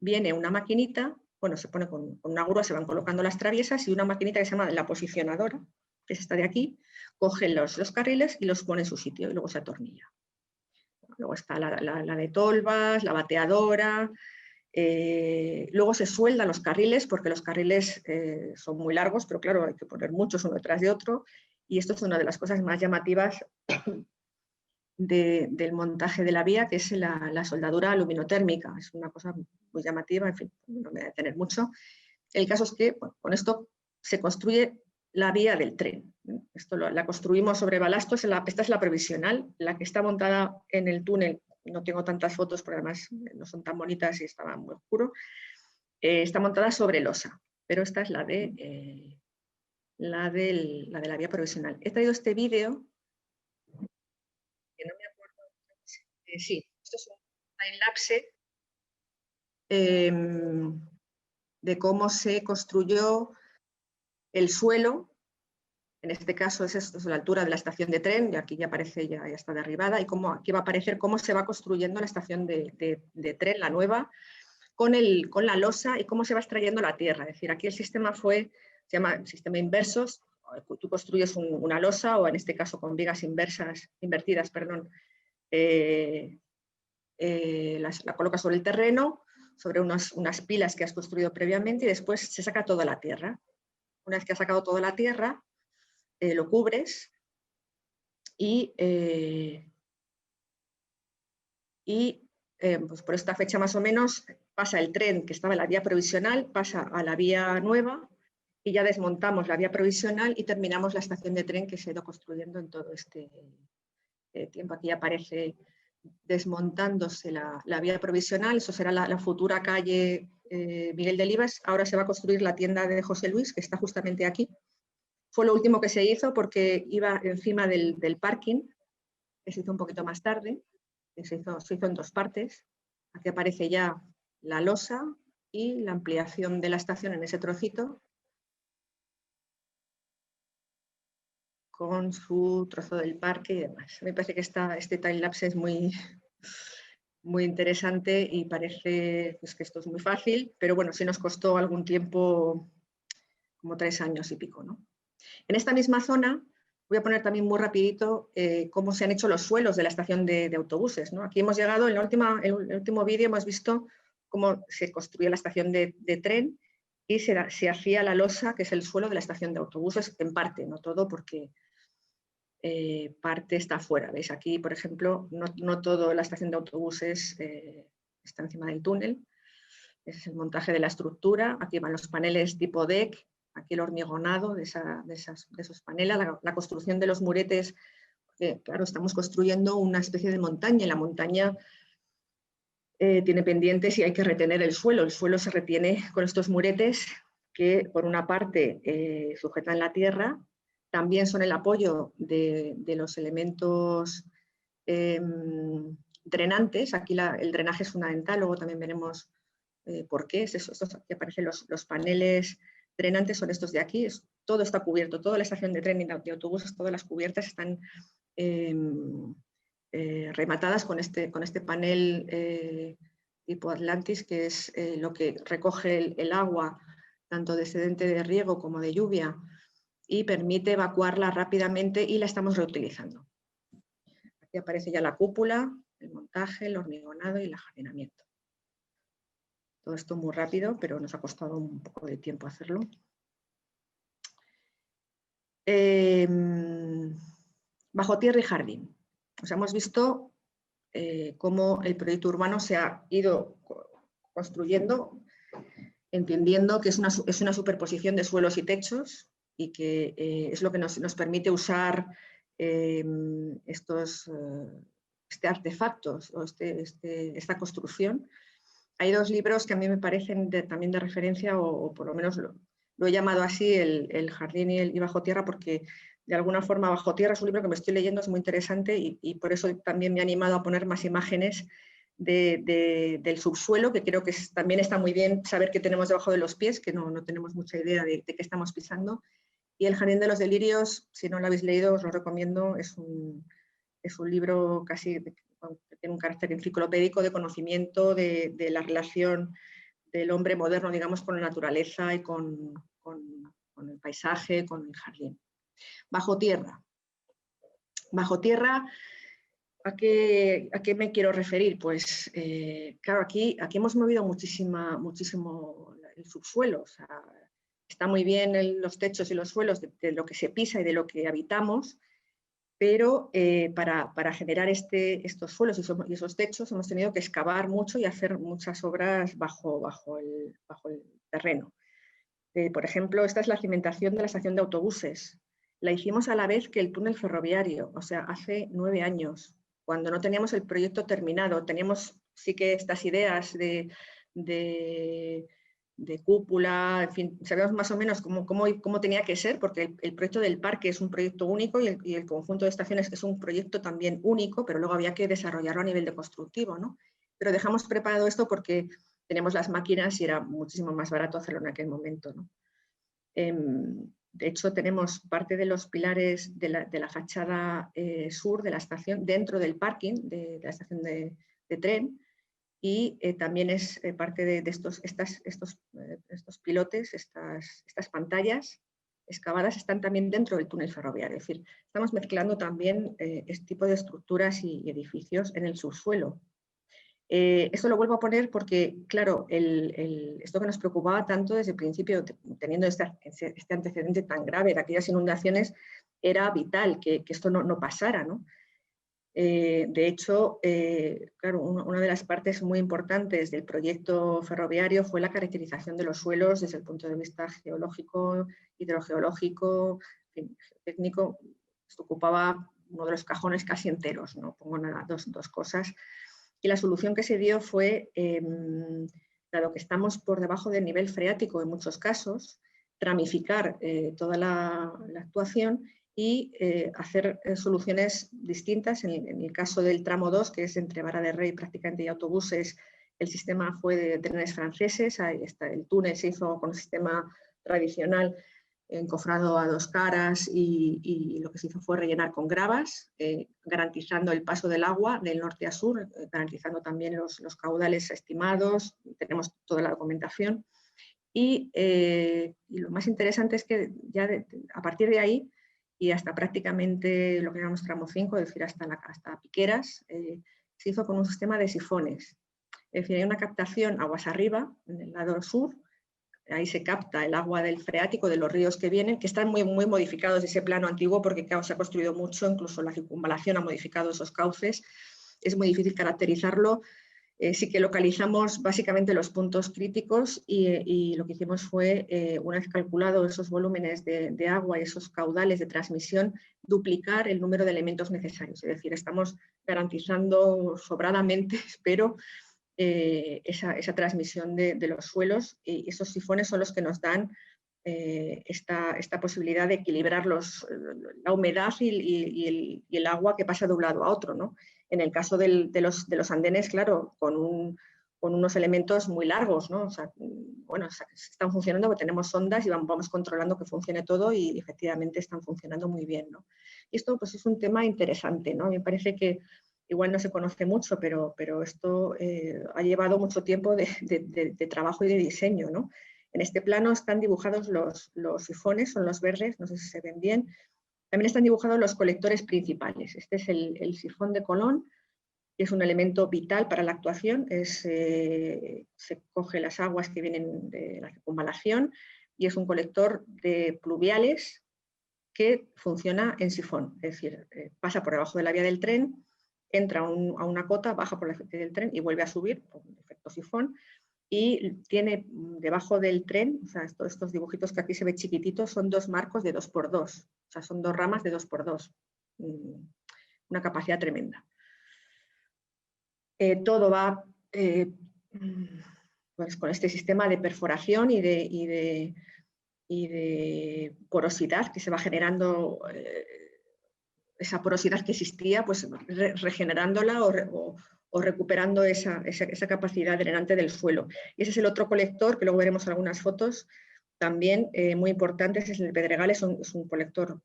viene una maquinita, bueno, se pone con una grúa, se van colocando las traviesas y una maquinita que se llama la posicionadora, que es esta de aquí, coge los carriles y los pone en su sitio y luego se atornilla. Luego está la de tolvas, la bateadora. Luego se sueldan los carriles porque los carriles son muy largos, pero claro, hay que poner muchos uno detrás de otro y esto es una de las cosas más llamativas del montaje de la vía, que es la soldadura aluminotérmica. Es una cosa muy llamativa, en fin, no me voy a detener mucho. El caso es que bueno, con esto se construye la vía del tren. Esto la construimos sobre balasto, esta es la provisional, la que está montada en el túnel. No tengo tantas fotos porque además no son tan bonitas y estaba muy oscuro. Está montada sobre losa, pero esta es la de la vía provisional. He traído este vídeo, que no me acuerdo, sí, esto es un timelapse de cómo se construyó el suelo. En este caso esto es la altura de la estación de tren, y aquí ya aparece, ya está derribada, y aquí va a aparecer cómo se va construyendo la estación de tren, la nueva, con la losa y cómo se va extrayendo la tierra. Es decir, aquí el sistema se llama sistema inversos, tú construyes una losa, o en este caso con vigas invertidas, la colocas sobre el terreno, sobre unas pilas que has construido previamente, y después se saca toda la tierra. Una vez que has sacado toda la tierra, lo cubres y pues por esta fecha más o menos pasa el tren que estaba en la vía provisional, pasa a la vía nueva y ya desmontamos la vía provisional y terminamos la estación de tren que se ha ido construyendo en todo este tiempo. Aquí aparece desmontándose la vía provisional, eso será la futura calle Miguel Delibes. Ahora se va a construir la tienda de José Luis, que está justamente aquí. Fue lo último que se hizo porque iba encima del parking, que se hizo un poquito más tarde, que se hizo en 2 partes. Aquí aparece ya la losa y la ampliación de la estación en ese trocito, con su trozo del parque y demás. Me parece que este time-lapse es muy interesante y parece pues, que esto es muy fácil, pero bueno, sí nos costó algún tiempo, como 3 años y pico, ¿no? En esta misma zona, voy a poner también muy rapidito cómo se han hecho los suelos de la estación de autobuses, ¿no? Aquí hemos llegado, en el último vídeo hemos visto cómo se construía la estación de tren y se hacía la losa, que es el suelo de la estación de autobuses, en parte, no todo, porque parte está fuera. ¿Veis? Aquí, por ejemplo, no toda la estación de autobuses está encima del túnel. Ese es el montaje de la estructura. Aquí van los paneles tipo deck, aquí el hormigonado de esos paneles, la construcción de los muretes. Claro, estamos construyendo una especie de montaña, y la montaña tiene pendientes y hay que retener el suelo. El suelo se retiene con estos muretes que, por una parte, sujetan la tierra, también son el apoyo de los elementos drenantes. Aquí el drenaje es fundamental, luego también veremos por qué. Estos que aparecen los paneles drenantes son estos de aquí. Todo está cubierto, toda la estación de tren y de autobuses, todas las cubiertas están rematadas con este panel tipo Atlantis, que es lo que recoge el agua, tanto de excedente de riego como de lluvia, y permite evacuarla rápidamente y la estamos reutilizando. Aquí aparece ya la cúpula, el montaje, el hormigonado y el ajardinamiento. Todo esto muy rápido, pero nos ha costado un poco de tiempo hacerlo. Bajo tierra y jardín. Hemos visto cómo el proyecto urbano se ha ido construyendo, entendiendo que es una superposición de suelos y techos y que es lo que nos permite usar artefactos o esta construcción. Hay 2 libros que a mí me parecen también de referencia, o por lo menos lo he llamado así, el Jardín y Bajo Tierra, porque de alguna forma Bajo Tierra es un libro que me estoy leyendo, es muy interesante y por eso también me he animado a poner más imágenes del subsuelo, que creo que también está muy bien saber qué tenemos debajo de los pies, que no tenemos mucha idea de qué estamos pisando. Y El Jardín de los Delirios, si no lo habéis leído, os lo recomiendo, es un libro casi que tiene un carácter enciclopédico de conocimiento de la relación del hombre moderno, digamos, con la naturaleza y con el paisaje, con el jardín. Bajo tierra. Bajo tierra, ¿a qué me quiero referir? Pues, claro, aquí hemos movido muchísimo el subsuelo. O sea, está muy bien los techos y los suelos de lo que se pisa y de lo que habitamos, pero para generar estos suelos y esos techos hemos tenido que excavar mucho y hacer muchas obras bajo el terreno. Por ejemplo, esta es la cimentación de la estación de autobuses. La hicimos a la vez que el túnel ferroviario, o sea, hace 9 años, cuando no teníamos el proyecto terminado. Teníamos sí que estas ideas de cúpula, en fin, sabíamos más o menos cómo tenía que ser, porque el proyecto del parque es un proyecto único y el conjunto de estaciones es un proyecto también único, pero luego había que desarrollarlo a nivel de constructivo, ¿no? Pero dejamos preparado esto porque teníamos las máquinas y era muchísimo más barato hacerlo en aquel momento, ¿no? De hecho, tenemos parte de los pilares de la fachada sur de la estación dentro del parking de la estación de tren, y también es parte de estos pilotes, estas pantallas excavadas están también dentro del túnel ferroviario. Es decir, estamos mezclando también este tipo de estructuras y edificios en el subsuelo. Esto lo vuelvo a poner porque, claro, esto que nos preocupaba tanto desde el principio, teniendo este antecedente tan grave de aquellas inundaciones, era vital que esto no pasara, ¿no? De hecho, claro, una de las partes muy importantes del proyecto ferroviario fue la caracterización de los suelos desde el punto de vista geológico, hidrogeológico, técnico. Esto ocupaba uno de los cajones casi enteros, ¿no? Pongo nada, dos cosas. Y la solución que se dio fue, dado que estamos por debajo del nivel freático en muchos casos, tramificar toda la actuación y hacer soluciones distintas. En el caso del tramo 2, que es entre Vara de Rey prácticamente y autobuses, el sistema fue de trenes franceses. Ahí está, el túnel se hizo con el sistema tradicional encofrado a 2 caras y lo que se hizo fue rellenar con gravas, garantizando el paso del agua del norte a sur, garantizando también los caudales estimados. Tenemos toda la documentación. Y lo más interesante es que ya a partir de ahí y hasta prácticamente lo que llamamos tramo 5, es decir, hasta Piqueras, se hizo con un sistema de sifones. Es decir, hay una captación aguas arriba, en el lado sur. Ahí se capta el agua del freático, de los ríos que vienen, que están muy modificados de ese plano antiguo porque claro, se ha construido mucho, incluso la circunvalación ha modificado esos cauces. Es muy difícil caracterizarlo. Sí que localizamos básicamente los puntos críticos y lo que hicimos fue, una vez calculado esos volúmenes de agua y esos caudales de transmisión, duplicar el número de elementos necesarios. Es decir, estamos garantizando sobradamente, espero, esa transmisión de los suelos, y esos sifones son los que nos dan esta posibilidad de equilibrar la humedad y el agua que pasa de un lado a otro, ¿no? En el caso de los andenes, claro, con unos elementos muy largos, ¿no? O sea, bueno, están funcionando porque tenemos sondas y vamos controlando que funcione todo y efectivamente están funcionando muy bien, ¿no? Y esto pues, es un tema interesante, ¿no? A mí me parece que igual no se conoce mucho, pero esto ha llevado mucho tiempo de trabajo y de diseño, ¿no? En este plano están dibujados los sifones, son los verdes, no sé si se ven bien. También están dibujados los colectores principales. Este es el sifón de Colón, que es un elemento vital para la actuación. Se coge las aguas que vienen de la circunvalación y es un colector de pluviales que funciona en sifón. Es decir, pasa por debajo de la vía del tren, entra a una cota, baja por la vía del tren y vuelve a subir por un efecto sifón. Y tiene debajo del tren, o sea, estos dibujitos que aquí se ven chiquititos, son 2 marcos de 2x2, o sea, son 2 ramas de 2x2, una capacidad tremenda. Todo va pues, con este sistema de perforación y de porosidad que se va generando, esa porosidad que existía, pues regenerándola o recuperando esa capacidad drenante del suelo. Y ese es el otro colector, que luego veremos algunas fotos, también muy importante, es el Pedregal, es un colector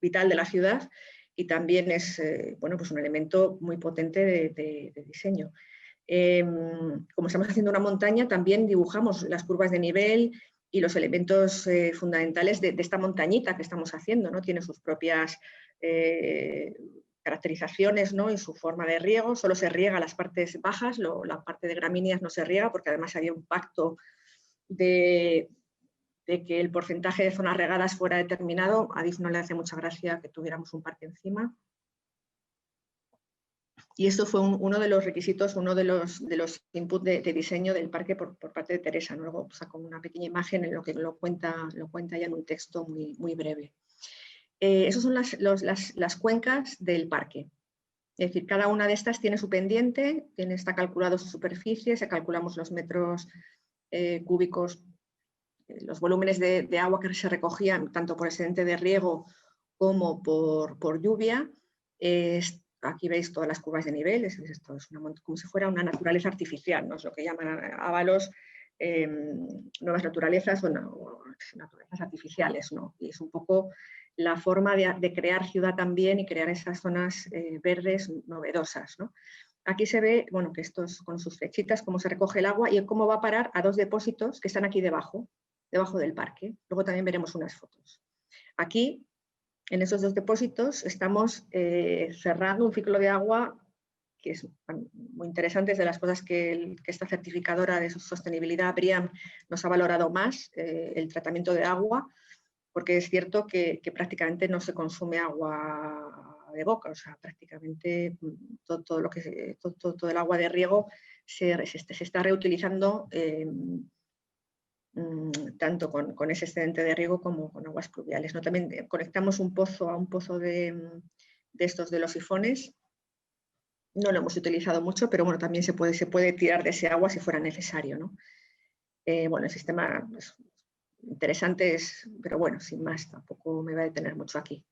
vital de la ciudad y también es bueno, pues un elemento muy potente de diseño. Como estamos haciendo una montaña, también dibujamos las curvas de nivel y los elementos fundamentales de esta montañita que estamos haciendo, ¿no? Tiene sus propias caracterizaciones, ¿no? Y su forma de riego. Solo se riega las partes bajas, la parte de gramíneas no se riega porque además había un pacto de que el porcentaje de zonas regadas fuera determinado. A DIF no le hace mucha gracia que tuviéramos un parque encima. Y esto fue uno de los requisitos, uno de los inputs de diseño del parque por parte de Teresa. Luego saco una pequeña imagen en lo que lo cuenta ya en un texto muy breve. Esas son las cuencas del parque. Es decir, cada una de estas tiene su pendiente, está calculado su superficie, se calculamos los metros cúbicos, los volúmenes de agua que se recogían tanto por excedente de riego como por lluvia. Aquí veis todas las curvas de nivel, esto es como si fuera una naturaleza artificial, ¿no? Es lo que llaman Ábalos nuevas naturalezas o naturalezas artificiales, ¿no? Y es un poco la forma de crear ciudad también y crear esas zonas verdes novedosas, ¿no? Aquí se ve, bueno, que esto es con sus flechitas, cómo se recoge el agua y cómo va a parar a 2 depósitos que están aquí debajo del parque. Luego también veremos unas fotos. Aquí, en esos 2 depósitos, estamos cerrando un ciclo de agua que es muy interesante, es de las cosas que esta certificadora de sostenibilidad, BREEAM, nos ha valorado más, el tratamiento de agua, porque es cierto que prácticamente no se consume agua de boca, o sea, prácticamente todo el agua de riego se está reutilizando tanto con ese excedente de riego como con aguas pluviales, ¿no? También conectamos un pozo a un pozo de estos de los sifones. No lo hemos utilizado mucho, pero bueno, también se puede tirar de ese agua si fuera necesario, ¿no? Bueno, el sistema es interesante, pero bueno, sin más, tampoco me voy a detener mucho aquí.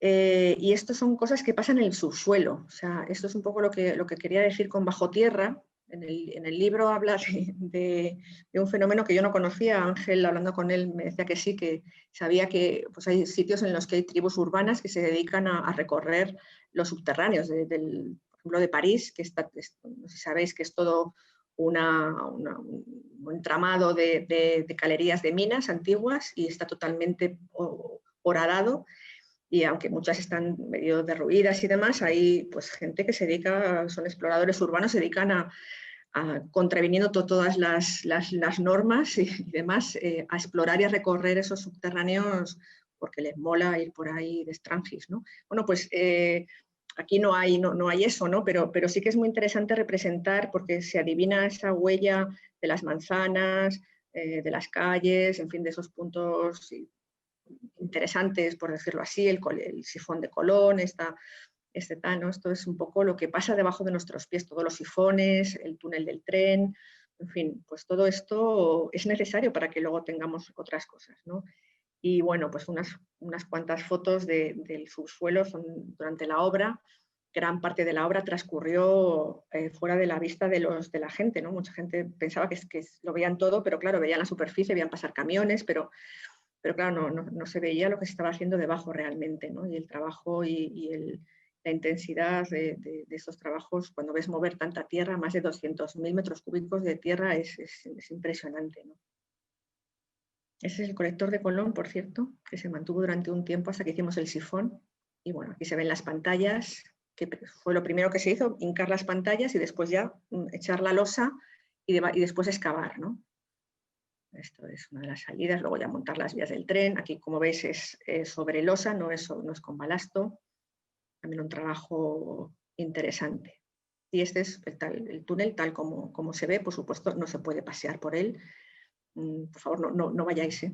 Y esto son cosas que pasan en el subsuelo. O sea, esto es un poco lo que quería decir con bajo tierra. En el libro habla de un fenómeno que yo no conocía. Ángel, hablando con él, me decía que sí, que sabía que pues, hay sitios en los que hay tribus urbanas que se dedican a recorrer los subterráneos, por ejemplo, de París, que no sé si sabéis que es todo un entramado de galerías de minas antiguas y está totalmente horadado. Y aunque muchas están medio derruidas y demás, hay pues, gente que se dedica, son exploradores urbanos, se dedican a contraviniendo todas las normas y demás, a explorar y a recorrer esos subterráneos porque les mola ir por ahí de extranjis, ¿no? Bueno, pues aquí no hay eso, ¿no? Pero sí que es muy interesante representar porque se adivina esa huella de las manzanas, de las calles, en fin, de esos puntos interesantes, por decirlo así, el sifón de Colón, ¿no? Esto es un poco lo que pasa debajo de nuestros pies, todos los sifones, el túnel del tren, en fin, pues todo esto es necesario para que luego tengamos otras cosas, ¿no? Y bueno, pues unas cuantas fotos del subsuelo son durante la obra. Gran parte de la obra transcurrió fuera de la vista de la gente, ¿no? Mucha gente pensaba que lo veían todo, pero claro, veían la superficie, veían pasar camiones, pero claro, no se veía lo que se estaba haciendo debajo realmente, ¿no? Y el trabajo y la intensidad de estos trabajos, cuando ves mover tanta tierra, más de 200.000 metros cúbicos de tierra, es impresionante, ¿no? Ese es el colector de Colón, por cierto, que se mantuvo durante un tiempo hasta que hicimos el sifón. Y bueno, aquí se ven las pantallas, que fue lo primero que se hizo, hincar las pantallas y después ya echar la losa y después excavar, ¿no? Esto es una de las salidas, luego ya montar las vías del tren. Aquí, como veis, es sobre losa, no es con balasto. También un trabajo interesante. Y este es el túnel tal como se ve. Por supuesto, no se puede pasear por él. Por favor, no vayáis.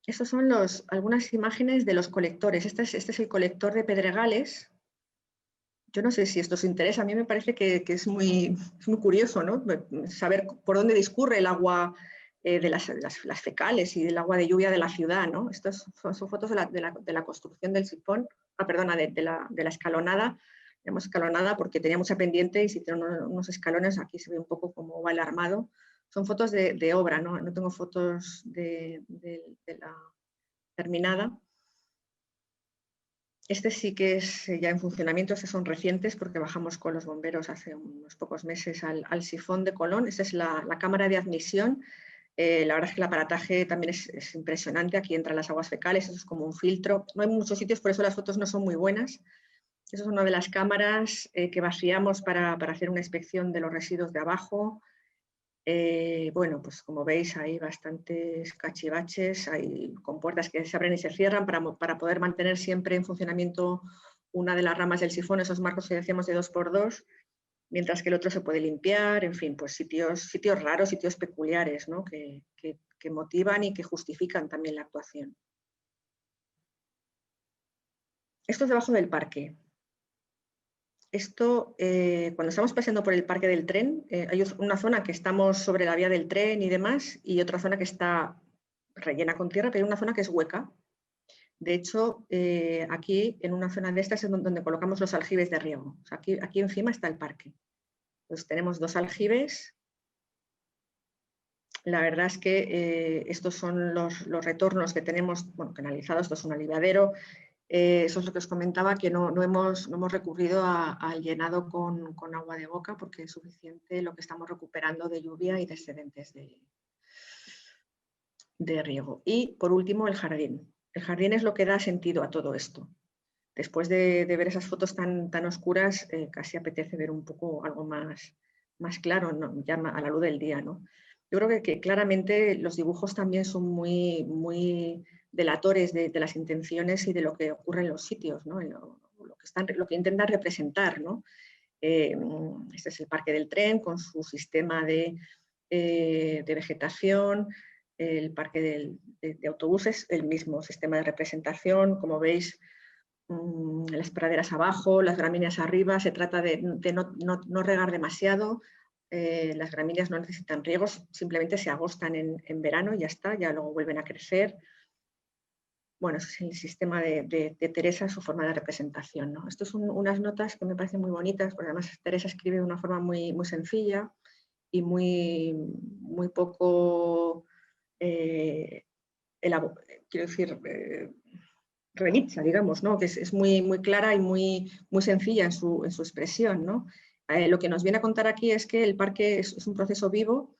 Estas son algunas imágenes de los colectores. Este es el colector de Pedregales. Yo no sé si esto os interesa, a mí me parece que es muy curioso, ¿no? Saber por dónde discurre el agua de las fecales y del agua de lluvia de la ciudad, ¿no? Estas son fotos de la construcción del sifón, perdona, de la escalonada. Tenemos escalonada porque tenía mucha pendiente y si tiene unos escalones, aquí se ve un poco cómo va el armado. Son fotos de obra, ¿no? No tengo fotos de la terminada. Este sí que es ya en funcionamiento, estos son recientes porque bajamos con los bomberos hace unos pocos meses al sifón de Colón. Esta es la cámara de admisión. La verdad es que el aparataje también es impresionante. Aquí entran las aguas fecales, eso es como un filtro. No hay muchos sitios, por eso las fotos no son muy buenas. Esa es una de las cámaras que vaciamos para hacer una inspección de los residuos de abajo. Bueno, pues como veis hay bastantes cachivaches, hay compuertas que se abren y se cierran para poder mantener siempre en funcionamiento una de las ramas del sifón, esos marcos que decíamos de 2x2, mientras que el otro se puede limpiar, en fin, pues sitios raros, sitios peculiares, ¿no? que motivan y que justifican también la actuación. Esto es debajo del parque. Esto, cuando estamos paseando por el parque del tren, hay una zona que estamos sobre la vía del tren y demás, y otra zona que está rellena con tierra, pero hay una zona que es hueca. De hecho, aquí, en una zona de estas, es donde colocamos los aljibes de riego. O sea, aquí encima está el parque. Entonces, tenemos 2 aljibes. La verdad es que estos son los retornos que tenemos, bueno, canalizados. Esto es un aliviadero. Eso es lo que os comentaba, que no hemos recurrido al llenado con agua de boca porque es suficiente lo que estamos recuperando de lluvia y de excedentes de riego. Y por último, el jardín. El jardín es lo que da sentido a todo esto. Después de ver esas fotos tan oscuras, casi apetece ver un poco algo más claro, ¿no? Ya a la luz del día, ¿no? Yo creo que claramente los dibujos también son muy delatores de las intenciones y de lo que ocurre en los sitios, ¿no? Lo que intentan representar, ¿no? Este es el Parque del Tren con su sistema de vegetación, el parque de autobuses, el mismo sistema de representación. Como veis, las praderas abajo, las gramíneas arriba. Se trata de no regar demasiado. Las gramíneas no necesitan riegos, simplemente se agostan en verano y ya está, ya luego vuelven a crecer. Bueno, ese es el sistema de Teresa, su forma de representación, ¿no? Estas son unas notas que me parecen muy bonitas, porque además Teresa escribe de una forma muy, muy sencilla y muy poco, quiero decir, redicha, digamos, ¿no? Que es muy, muy clara y muy sencilla en su expresión, ¿no? Lo que nos viene a contar aquí es que el parque es un proceso vivo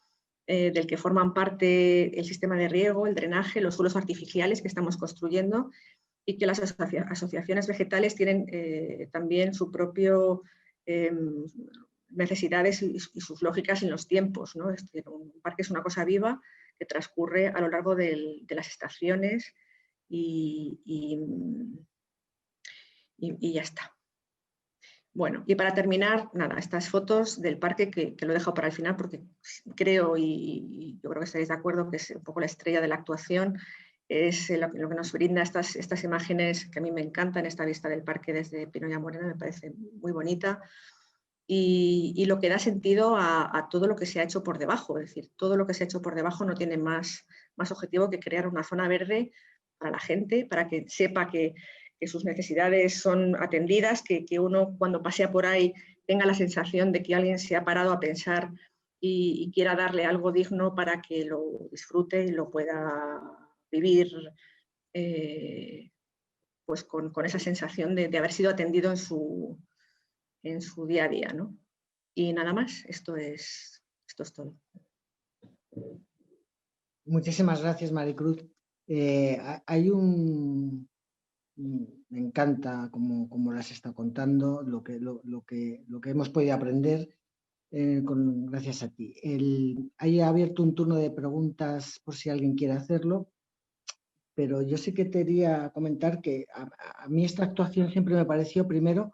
del que forman parte el sistema de riego, el drenaje, los suelos artificiales que estamos construyendo, y que las asociaciones vegetales tienen también su propio necesidades y sus lógicas en los tiempos, ¿no? Un parque es una cosa viva que transcurre a lo largo de las estaciones y ya está. Bueno, y para terminar, nada, estas fotos del parque que lo he dejado para el final porque creo, y yo creo que estaréis de acuerdo, que es un poco la estrella de la actuación, es lo que nos brinda estas imágenes que a mí me encantan, esta vista del parque desde Pinoya Morena me parece muy bonita, y lo que da sentido a todo lo que se ha hecho por debajo. Es decir, todo lo que se ha hecho por debajo no tiene más objetivo que crear una zona verde para la gente, para que sepa que sus necesidades son atendidas, que uno cuando pasea por ahí tenga la sensación de que alguien se ha parado a pensar y quiera darle algo digno para que lo disfrute y lo pueda vivir pues con esa sensación de haber sido atendido en su día a día, ¿no? Y nada más, esto es todo. Muchísimas gracias, Maricruz. Me encanta como las está contando, lo que hemos podido aprender gracias a ti. Hay abierto un turno de preguntas por si alguien quiere hacerlo, pero yo sí que te quería comentar que a mí esta actuación siempre me pareció, primero,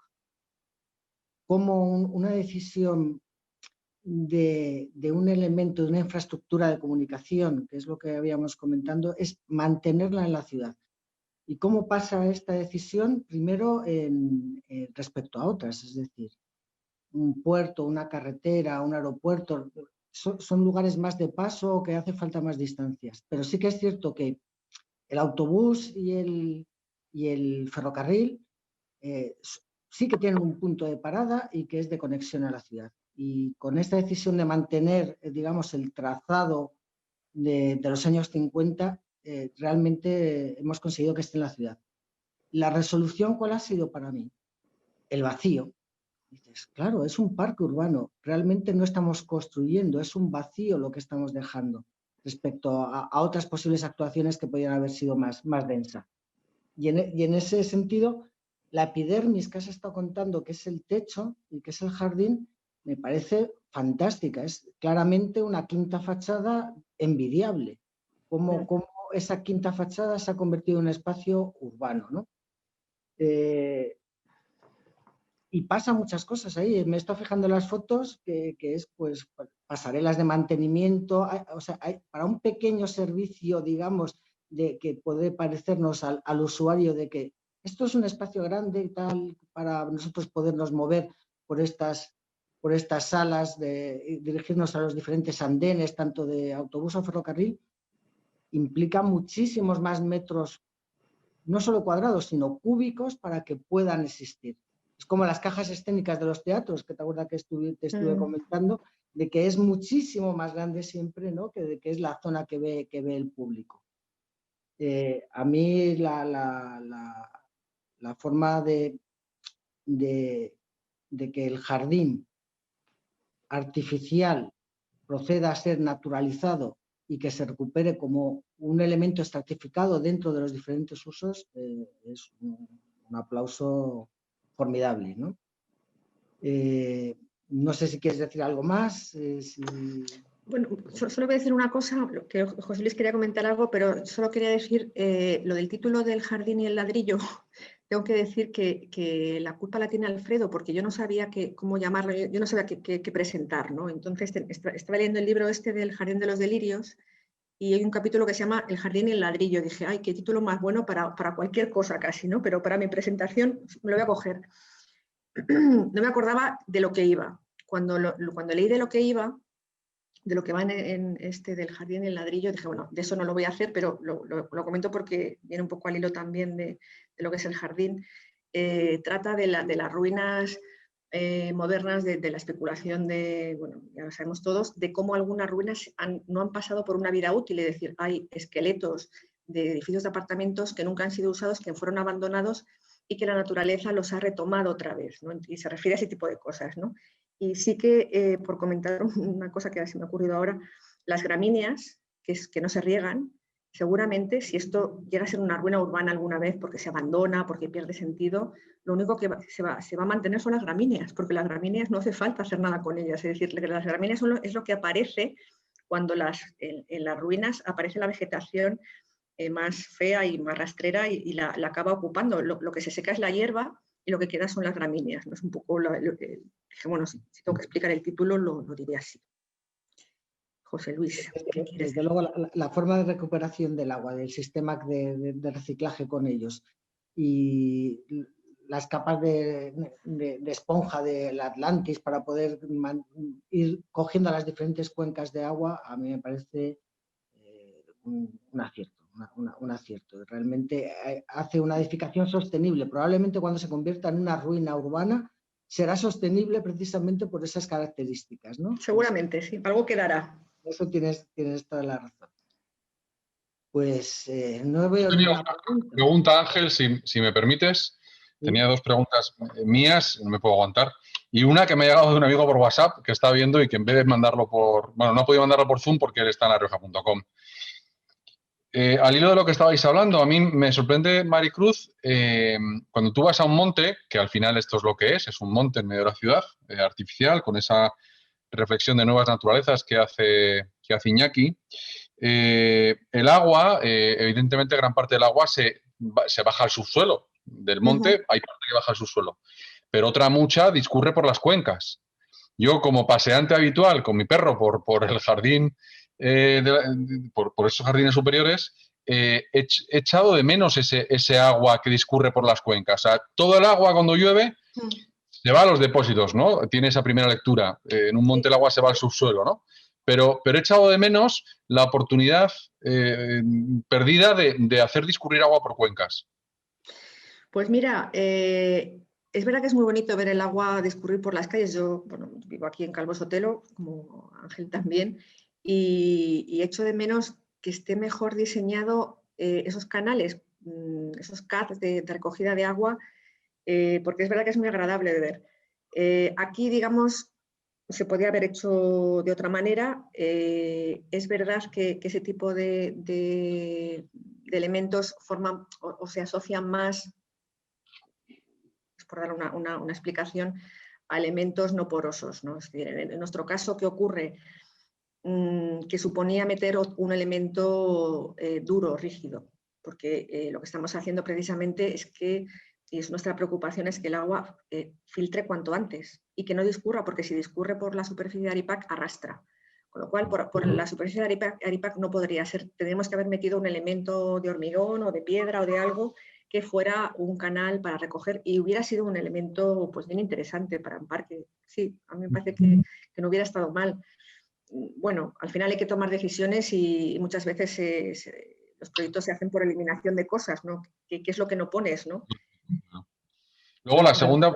como una decisión de un elemento, de una infraestructura de comunicación, que es lo que habíamos comentado, es mantenerla en la ciudad. ¿Y cómo pasa esta decisión? Primero, respecto a otras, es decir, un puerto, una carretera, un aeropuerto, son lugares más de paso que hace falta más distancias. Pero sí que es cierto que el autobús y el ferrocarril sí que tienen un punto de parada y que es de conexión a la ciudad. Y con esta decisión de mantener, digamos, el trazado de los años 50, realmente hemos conseguido que esté en la ciudad. ¿La resolución cuál ha sido para mí? El vacío. Dices, claro, es un parque urbano, realmente no estamos construyendo, es un vacío lo que estamos dejando respecto a otras posibles actuaciones que podrían haber sido más densa. Y en ese sentido, la epidermis que has estado contando, que es el techo y que es el jardín, me parece fantástica. Es claramente una quinta fachada envidiable. Cómo esa quinta fachada se ha convertido en un espacio urbano, ¿no? Y pasa muchas cosas ahí. Me estoy fijando en las fotos, que es pues pasarelas de mantenimiento. O sea, para un pequeño servicio, digamos, de que puede parecernos al usuario de que esto es un espacio grande y tal, para nosotros podernos mover por estas salas, dirigirnos a los diferentes andenes, tanto de autobús o ferrocarril, implica muchísimos más metros, no solo cuadrados, sino cúbicos, para que puedan existir. Es como las cajas escénicas de los teatros, que te acuerdas que te estuve comentando, de que es muchísimo más grande siempre, ¿no? Que es la zona que ve el público. A mí la forma de que el jardín artificial proceda a ser naturalizado y que se recupere como un elemento estratificado dentro de los diferentes usos, es un aplauso formidable, ¿no? No sé si quieres decir algo más. Bueno, solo voy a decir una cosa, que José Luis quería comentar algo, pero solo quería decir lo del título del jardín y el ladrillo. tengo que decir que la culpa la tiene Alfredo, porque yo no sabía cómo llamarlo, yo no sabía qué presentar, ¿no? Entonces estaba leyendo el libro este del Jardín de los Delirios y hay un capítulo que se llama El jardín y el ladrillo. Dije, ay, qué título más bueno para cualquier cosa casi, ¿no? Pero para mi presentación me lo voy a coger. No me acordaba de lo que iba. Cuando leí de lo que iba, de lo que va en este del jardín y el ladrillo, dije, bueno, de eso no lo voy a hacer, pero lo comento porque viene un poco al hilo también de lo que es el jardín. Trata de las ruinas modernas, de la especulación bueno, ya lo sabemos todos, de cómo algunas ruinas no han pasado por una vida útil, es decir, hay esqueletos de edificios de apartamentos que nunca han sido usados, que fueron abandonados y que la naturaleza los ha retomado otra vez, ¿no? Y se refiere a ese tipo de cosas, ¿no? Y sí que, por comentar una cosa que se me ha ocurrido ahora, las gramíneas, que no se riegan, seguramente si esto llega a ser una ruina urbana alguna vez porque se abandona, porque pierde sentido, lo único que se va a mantener son las gramíneas, porque las gramíneas no hace falta hacer nada con ellas. Es decir, las gramíneas es lo que aparece cuando en las ruinas aparece la vegetación más fea y más rastrera y la acaba ocupando. Lo que se seca es la hierba y lo que queda son las gramíneas, ¿no? Es un poco bueno, si tengo que explicar el título, lo diré así. José Luis, ¿qué quieres? Desde luego, la forma de recuperación del agua, del sistema de reciclaje con ellos y las capas de esponja del Atlantis para poder ir cogiendo las diferentes cuencas de agua, a mí me parece un acierto. Un acierto. Realmente hace una edificación sostenible. Probablemente cuando se convierta en una ruina urbana será sostenible precisamente por esas características, ¿no? Seguramente, sí. Algo quedará. Eso tienes toda la razón. Pues no veo Tenía ninguna una pregunta, Ángel, si me permites. ¿Sí? Tenía dos preguntas mías, no me puedo aguantar. Y una que me ha llegado de un amigo por WhatsApp que está viendo y que en vez de mandarlo bueno, no ha podido mandarlo por Zoom porque él está en larioja.com. Al hilo de lo que estabais hablando, a mí me sorprende, Maricruz, cuando tú vas a un monte, que al final esto es lo que es un monte en medio de la ciudad, artificial, con esa reflexión de nuevas naturalezas que hace Iñaki, el agua, evidentemente gran parte del agua se baja al subsuelo del monte, hay parte que baja al subsuelo, pero otra mucha discurre por las cuencas. Yo, como paseante habitual con mi perro por el jardín, por esos jardines superiores, he echado de menos ese agua que discurre por las cuencas. O sea, todo el agua cuando llueve se va a los depósitos, ¿no? Tiene esa primera lectura. En un monte el agua se va al subsuelo, ¿no? Pero he echado de menos la oportunidad perdida de hacer discurrir agua por cuencas. Pues mira, es verdad que es muy bonito ver el agua discurrir por las calles. Yo, bueno, vivo aquí en Calvo Sotelo, como Ángel también, y echo de menos que esté mejor diseñado esos canales, esos CAT de recogida de agua, porque es verdad que es muy agradable de ver. Aquí, digamos, se podría haber hecho de otra manera. Es verdad que ese tipo de elementos forman o se asocian más, por dar una explicación, a elementos no porosos, ¿no? Es decir, en nuestro caso, ¿qué ocurre? Que suponía meter un elemento duro, rígido, porque lo que estamos haciendo precisamente es que, y es nuestra preocupación, es que el agua filtre cuanto antes y que no discurra, porque si discurre por la superficie de Aripac arrastra. Con lo cual, por la superficie de Aripac no podría ser, tendríamos que haber metido un elemento de hormigón o de piedra o de algo que fuera un canal para recoger y hubiera sido un elemento pues bien interesante para un parque. Sí, a mí me parece que no hubiera estado mal. Bueno, al final hay que tomar decisiones y muchas veces los proyectos se hacen por eliminación de cosas, ¿no? ¿Qué es lo que no pones, no? Luego la segunda...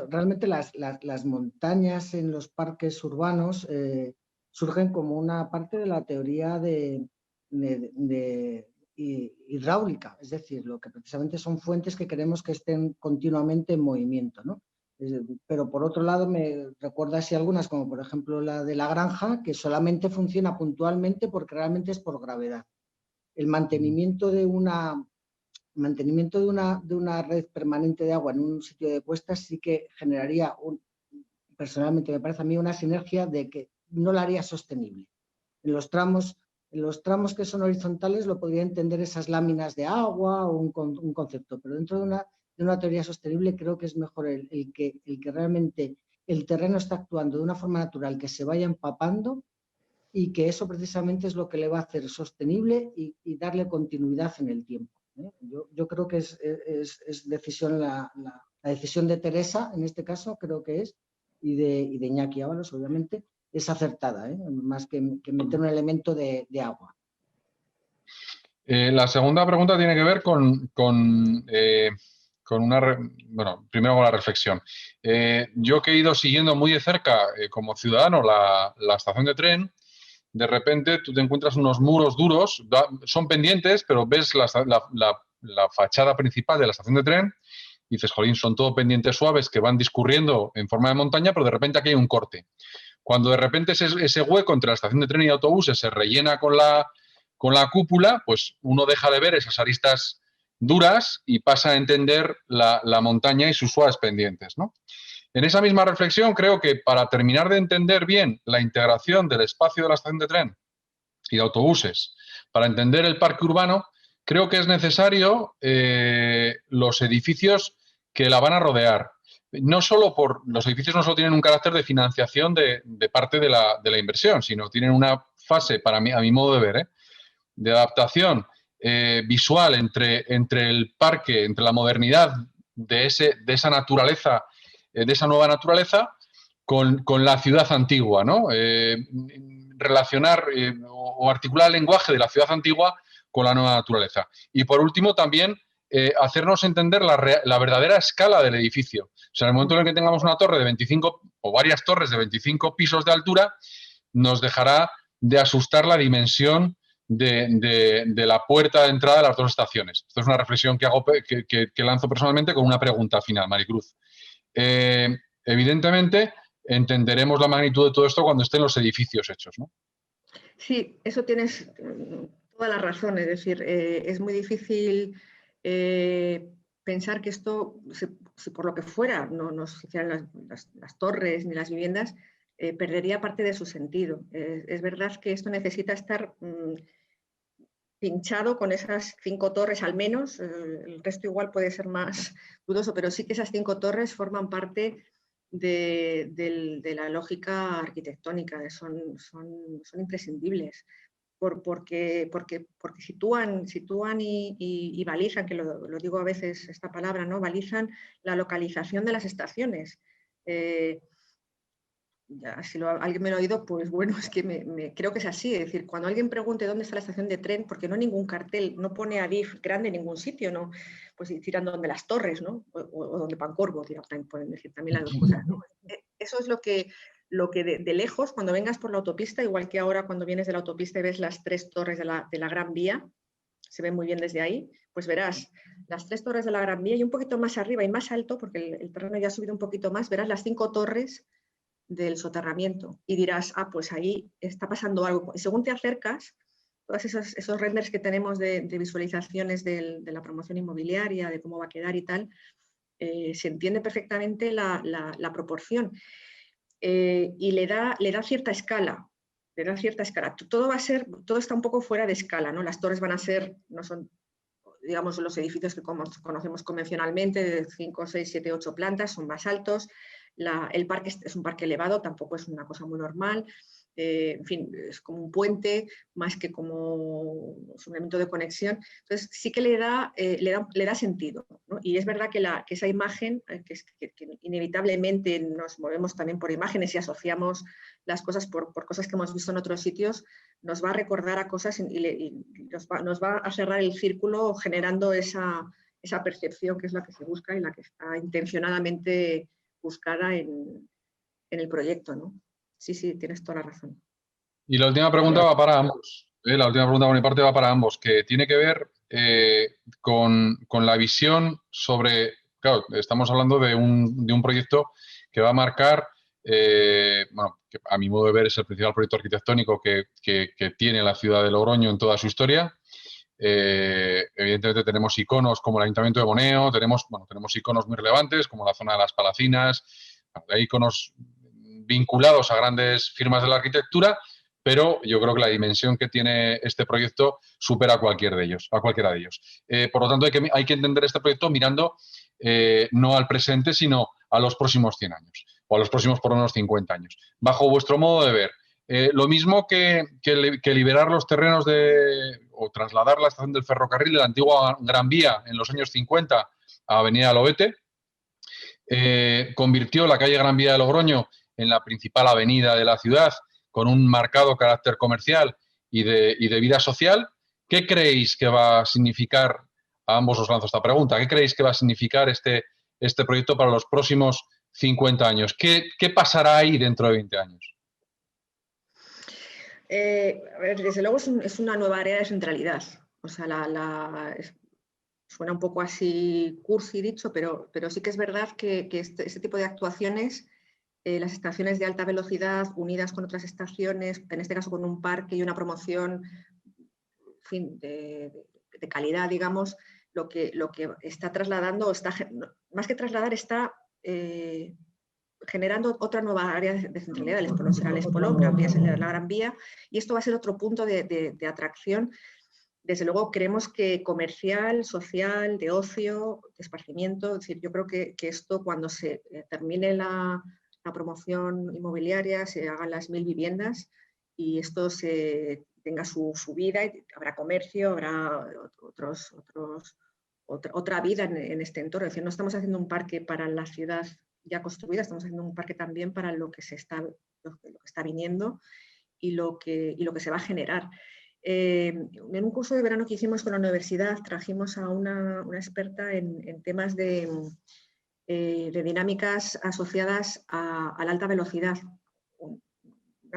Realmente las montañas en los parques urbanos surgen como una parte de la teoría de hidráulica, es decir, lo que precisamente son fuentes que queremos que estén continuamente en movimiento, ¿no? Pero por otro lado me recuerda así algunas, como por ejemplo la de la granja, que solamente funciona puntualmente porque realmente es por gravedad. El mantenimiento de una red permanente de agua en un sitio de puesta sí que generaría, personalmente me parece a mí, una sinergia de que no la haría sostenible. En los tramos En los tramos que son horizontales lo podría entender esas láminas de agua o un concepto, pero dentro de una teoría sostenible creo que es mejor el que realmente el terreno está actuando de una forma natural, que se vaya empapando y que eso precisamente es lo que le va a hacer sostenible y darle continuidad en el tiempo. Yo creo que es decisión la decisión de Teresa, en este caso, creo que es, y de Iñaki Ábalos, obviamente, es acertada, más que meter un elemento de agua. La segunda pregunta tiene que ver con bueno, primero con la reflexión. Yo que he ido siguiendo muy de cerca, como ciudadano, la estación de tren, de repente tú te encuentras unos muros duros, son pendientes, pero ves la fachada principal de la estación de tren y dices, jolín, son todo pendientes suaves que van discurriendo en forma de montaña, pero de repente aquí hay un corte. Cuando de repente ese hueco entre la estación de tren y autobuses se rellena con la cúpula, pues uno deja de ver esas aristas duras y pasa a entender la montaña y sus suaves pendientes, ¿no? En esa misma reflexión, creo que para terminar de entender bien la integración del espacio de la estación de tren y de autobuses, para entender el parque urbano, creo que es necesario los edificios que la van a rodear. Los edificios no solo tienen un carácter de financiación de parte de la inversión, sino tienen una fase, a mi modo de ver, de adaptación visual entre el parque, entre la modernidad de esa naturaleza, de esa nueva naturaleza, con la ciudad antigua, ¿no? Relacionar o articular el lenguaje de la ciudad antigua con la nueva naturaleza. Y por último, también hacernos entender la verdadera escala del edificio. O sea, en el momento en el que tengamos una torre de 25 o varias torres de 25 pisos de altura, nos dejará de asustar la dimensión de la puerta de entrada de las dos estaciones. Esto es una reflexión que hago, que lanzo personalmente con una pregunta final, Maricruz. Evidentemente, entenderemos la magnitud de todo esto cuando estén los edificios hechos, ¿no? Sí, eso tienes toda la razón. Es decir, es muy difícil pensar que esto, si por lo que fuera no se hicieran las torres ni las viviendas, perdería parte de su sentido. Es verdad que esto necesita estar pinchado con esas 5 torres al menos. El resto igual puede ser más dudoso, pero sí que esas 5 torres forman parte de la lógica arquitectónica, son imprescindibles, porque sitúan y balizan, que lo digo a veces esta palabra, ¿no? Balizan la localización de las estaciones. Ya, si alguien me lo ha oído, pues bueno, es que creo que es así. Es decir, cuando alguien pregunte dónde está la estación de tren, porque no hay ningún cartel, no pone Adif grande en ningún sitio, ¿no? Pues tirando donde las torres, ¿no? O donde Pancorbo, pueden decir también las dos cosas, ¿no? Eso es lo que de lejos, cuando vengas por la autopista, igual que ahora cuando vienes de la autopista y ves las 3 torres de la Gran Vía, se ve muy bien desde ahí, pues verás las 3 torres de la Gran Vía y un poquito más arriba y más alto, porque el terreno ya ha subido un poquito más, verás las 5 torres del soterramiento y dirás, pues ahí está pasando algo. Y según te acercas, todos esos renders que tenemos de visualizaciones de la promoción inmobiliaria, de cómo va a quedar y tal, se entiende perfectamente la proporción y le da cierta escala. Le da cierta escala. Todo está un poco fuera de escala, ¿no? Las torres van a ser, no son, digamos, los edificios que conocemos convencionalmente, de 5, 6, 7, 8 plantas, son más altos. El parque es un parque elevado, tampoco es una cosa muy normal. En fin, es como un puente más que como un elemento de conexión. Entonces sí que le da sentido, ¿no? Y es verdad que esa imagen, que inevitablemente nos movemos también por imágenes y asociamos las cosas por cosas que hemos visto en otros sitios, nos va a recordar a cosas y nos va a cerrar el círculo generando esa percepción que es la que se busca y la que está intencionadamente buscada en el proyecto, ¿no? Sí, tienes toda la razón. Y la última pregunta va para ambos. La última pregunta por mi parte va para ambos, que tiene que ver con la visión sobre... Claro, estamos hablando de un proyecto que va a marcar, bueno, que a mi modo de ver es el principal proyecto arquitectónico que tiene la ciudad de Logroño en toda su historia. Evidentemente tenemos iconos como el Ayuntamiento de Boneo, tenemos iconos muy relevantes como la zona de las Palacinas, hay iconos vinculados a grandes firmas de la arquitectura, pero yo creo que la dimensión que tiene este proyecto supera a cualquiera de ellos. Por lo tanto, hay que entender este proyecto mirando no al presente, sino a los próximos 100 años o a los próximos por lo menos 50 años. Bajo vuestro modo de ver, lo mismo que liberar los terrenos o trasladar la estación del ferrocarril de la antigua Gran Vía en los años 50 a Avenida Loete, convirtió la calle Gran Vía de Logroño en la principal avenida de la ciudad, con un marcado carácter comercial y de vida social. ¿Qué creéis que va a significar, a ambos os lanzo esta pregunta, qué creéis que va a significar este proyecto para los próximos 50 años? ¿Qué pasará ahí dentro de 20 años? A ver, desde luego es una nueva área de centralidad. O sea, suena un poco así cursi dicho, pero sí que es verdad que este tipo de actuaciones, las estaciones de alta velocidad unidas con otras estaciones, en este caso con un parque y una promoción de calidad, digamos, lo que está trasladando, más que trasladar, está generando otra nueva área de centralidad. El Espolón será el Espolón, Gran Vía será la Gran Vía, y esto va a ser otro punto de atracción. Desde luego creemos que comercial, social, de ocio, de esparcimiento, es decir, yo creo que esto cuando se termine la promoción inmobiliaria, se hagan las 1000 viviendas y esto tenga su vida, y habrá comercio, habrá otra vida en este entorno. Es decir, no estamos haciendo un parque para la ciudad ya construida, estamos haciendo un parque también para lo que está viniendo y lo que se va a generar. En un curso de verano que hicimos con la universidad trajimos a una experta en temas de dinámicas asociadas a la alta velocidad.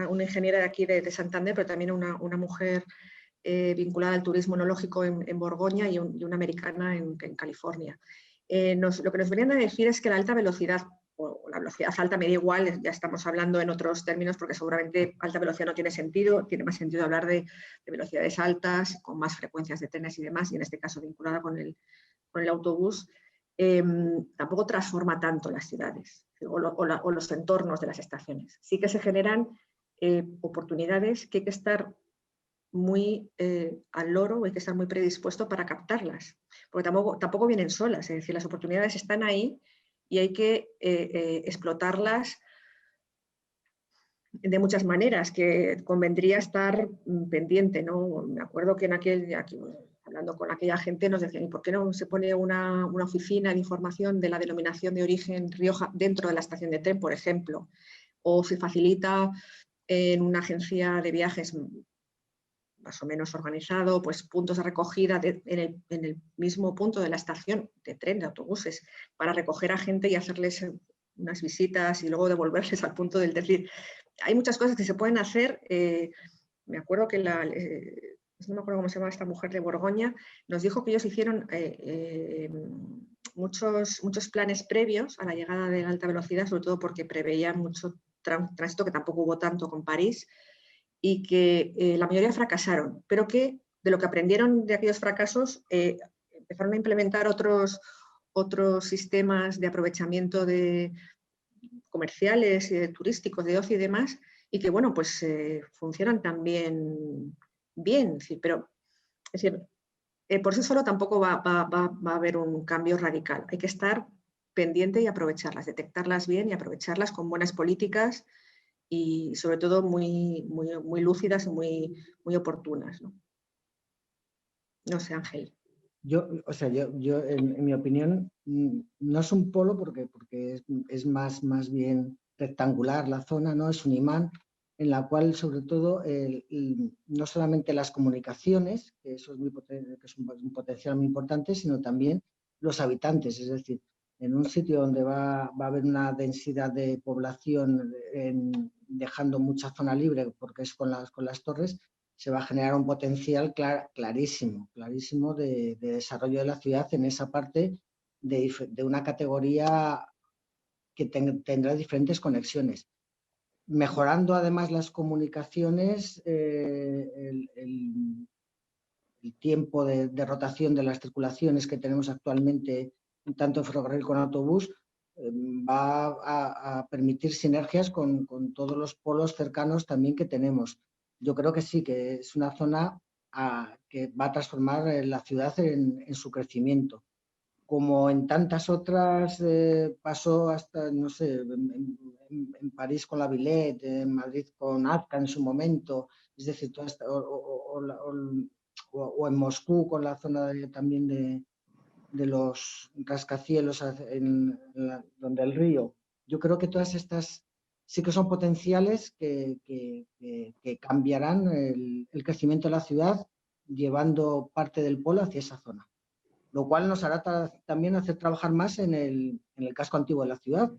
Una ingeniera de aquí de Santander, pero también una mujer vinculada al turismo enológico en Borgoña y una americana en California. Lo que nos venían a decir es que la alta velocidad, o la velocidad alta, me da igual, ya estamos hablando en otros términos porque seguramente alta velocidad no tiene sentido, tiene más sentido hablar de velocidades altas, con más frecuencias de trenes y demás, y en este caso vinculada con el autobús, tampoco transforma tanto las ciudades o los entornos de las estaciones. Sí que se generan oportunidades que hay que estar muy al loro, hay que estar muy predispuesto para captarlas, porque tampoco vienen solas, es decir, las oportunidades están ahí y hay que explotarlas de muchas maneras, que convendría estar pendiente, ¿no? Me acuerdo que hablando con aquella gente nos decían, ¿y por qué no se pone una oficina de información de la denominación de origen Rioja dentro de la estación de tren, por ejemplo? O se facilita en una agencia de viajes más o menos organizado, pues puntos de recogida en el mismo punto de la estación de tren, de autobuses, para recoger a gente y hacerles unas visitas y luego devolverles al punto del... Es decir, hay muchas cosas que se pueden hacer. Me acuerdo que no me acuerdo cómo se llama esta mujer de Borgoña, nos dijo que ellos hicieron muchos planes previos a la llegada de la alta velocidad, sobre todo porque preveían mucho tránsito, que tampoco hubo tanto con París, y que la mayoría fracasaron, pero que de lo que aprendieron de aquellos fracasos empezaron a implementar otros sistemas de aprovechamiento comerciales, turísticos, de ocio y demás, y que, bueno, pues funcionan también bien, sí, pero es decir, por sí solo tampoco va a haber un cambio radical. Hay que estar pendiente y aprovecharlas, detectarlas bien y aprovecharlas con buenas políticas y sobre todo muy lúcidas y muy oportunas, ¿no? No sé, Ángel. Yo en mi opinión, no es un polo porque es más bien rectangular la zona, ¿no? Es un imán en la cual, sobre todo, no solamente las comunicaciones, que eso es un potencial muy importante, sino también los habitantes. Es decir, en un sitio donde va a haber una densidad de población dejando mucha zona libre, porque es con las torres, se va a generar un potencial clarísimo de desarrollo de la ciudad en esa parte de una categoría que tendrá diferentes conexiones. Mejorando además las comunicaciones, el tiempo de rotación de las circulaciones que tenemos actualmente, tanto en ferrocarril como en autobús, va a permitir sinergias con todos los polos cercanos también que tenemos. yo creo que sí, que es una zona que va a transformar la ciudad en su crecimiento. Como en tantas otras, pasó hasta, no sé, en París con la Villette, en Madrid con Azca en su momento, es decir, o en Moscú con la zona también de los rascacielos donde el río. Yo creo que todas estas sí que son potenciales que cambiarán el crecimiento de la ciudad, llevando parte del polo hacia esa zona, lo cual nos hará también hacer trabajar más en el casco antiguo de la ciudad,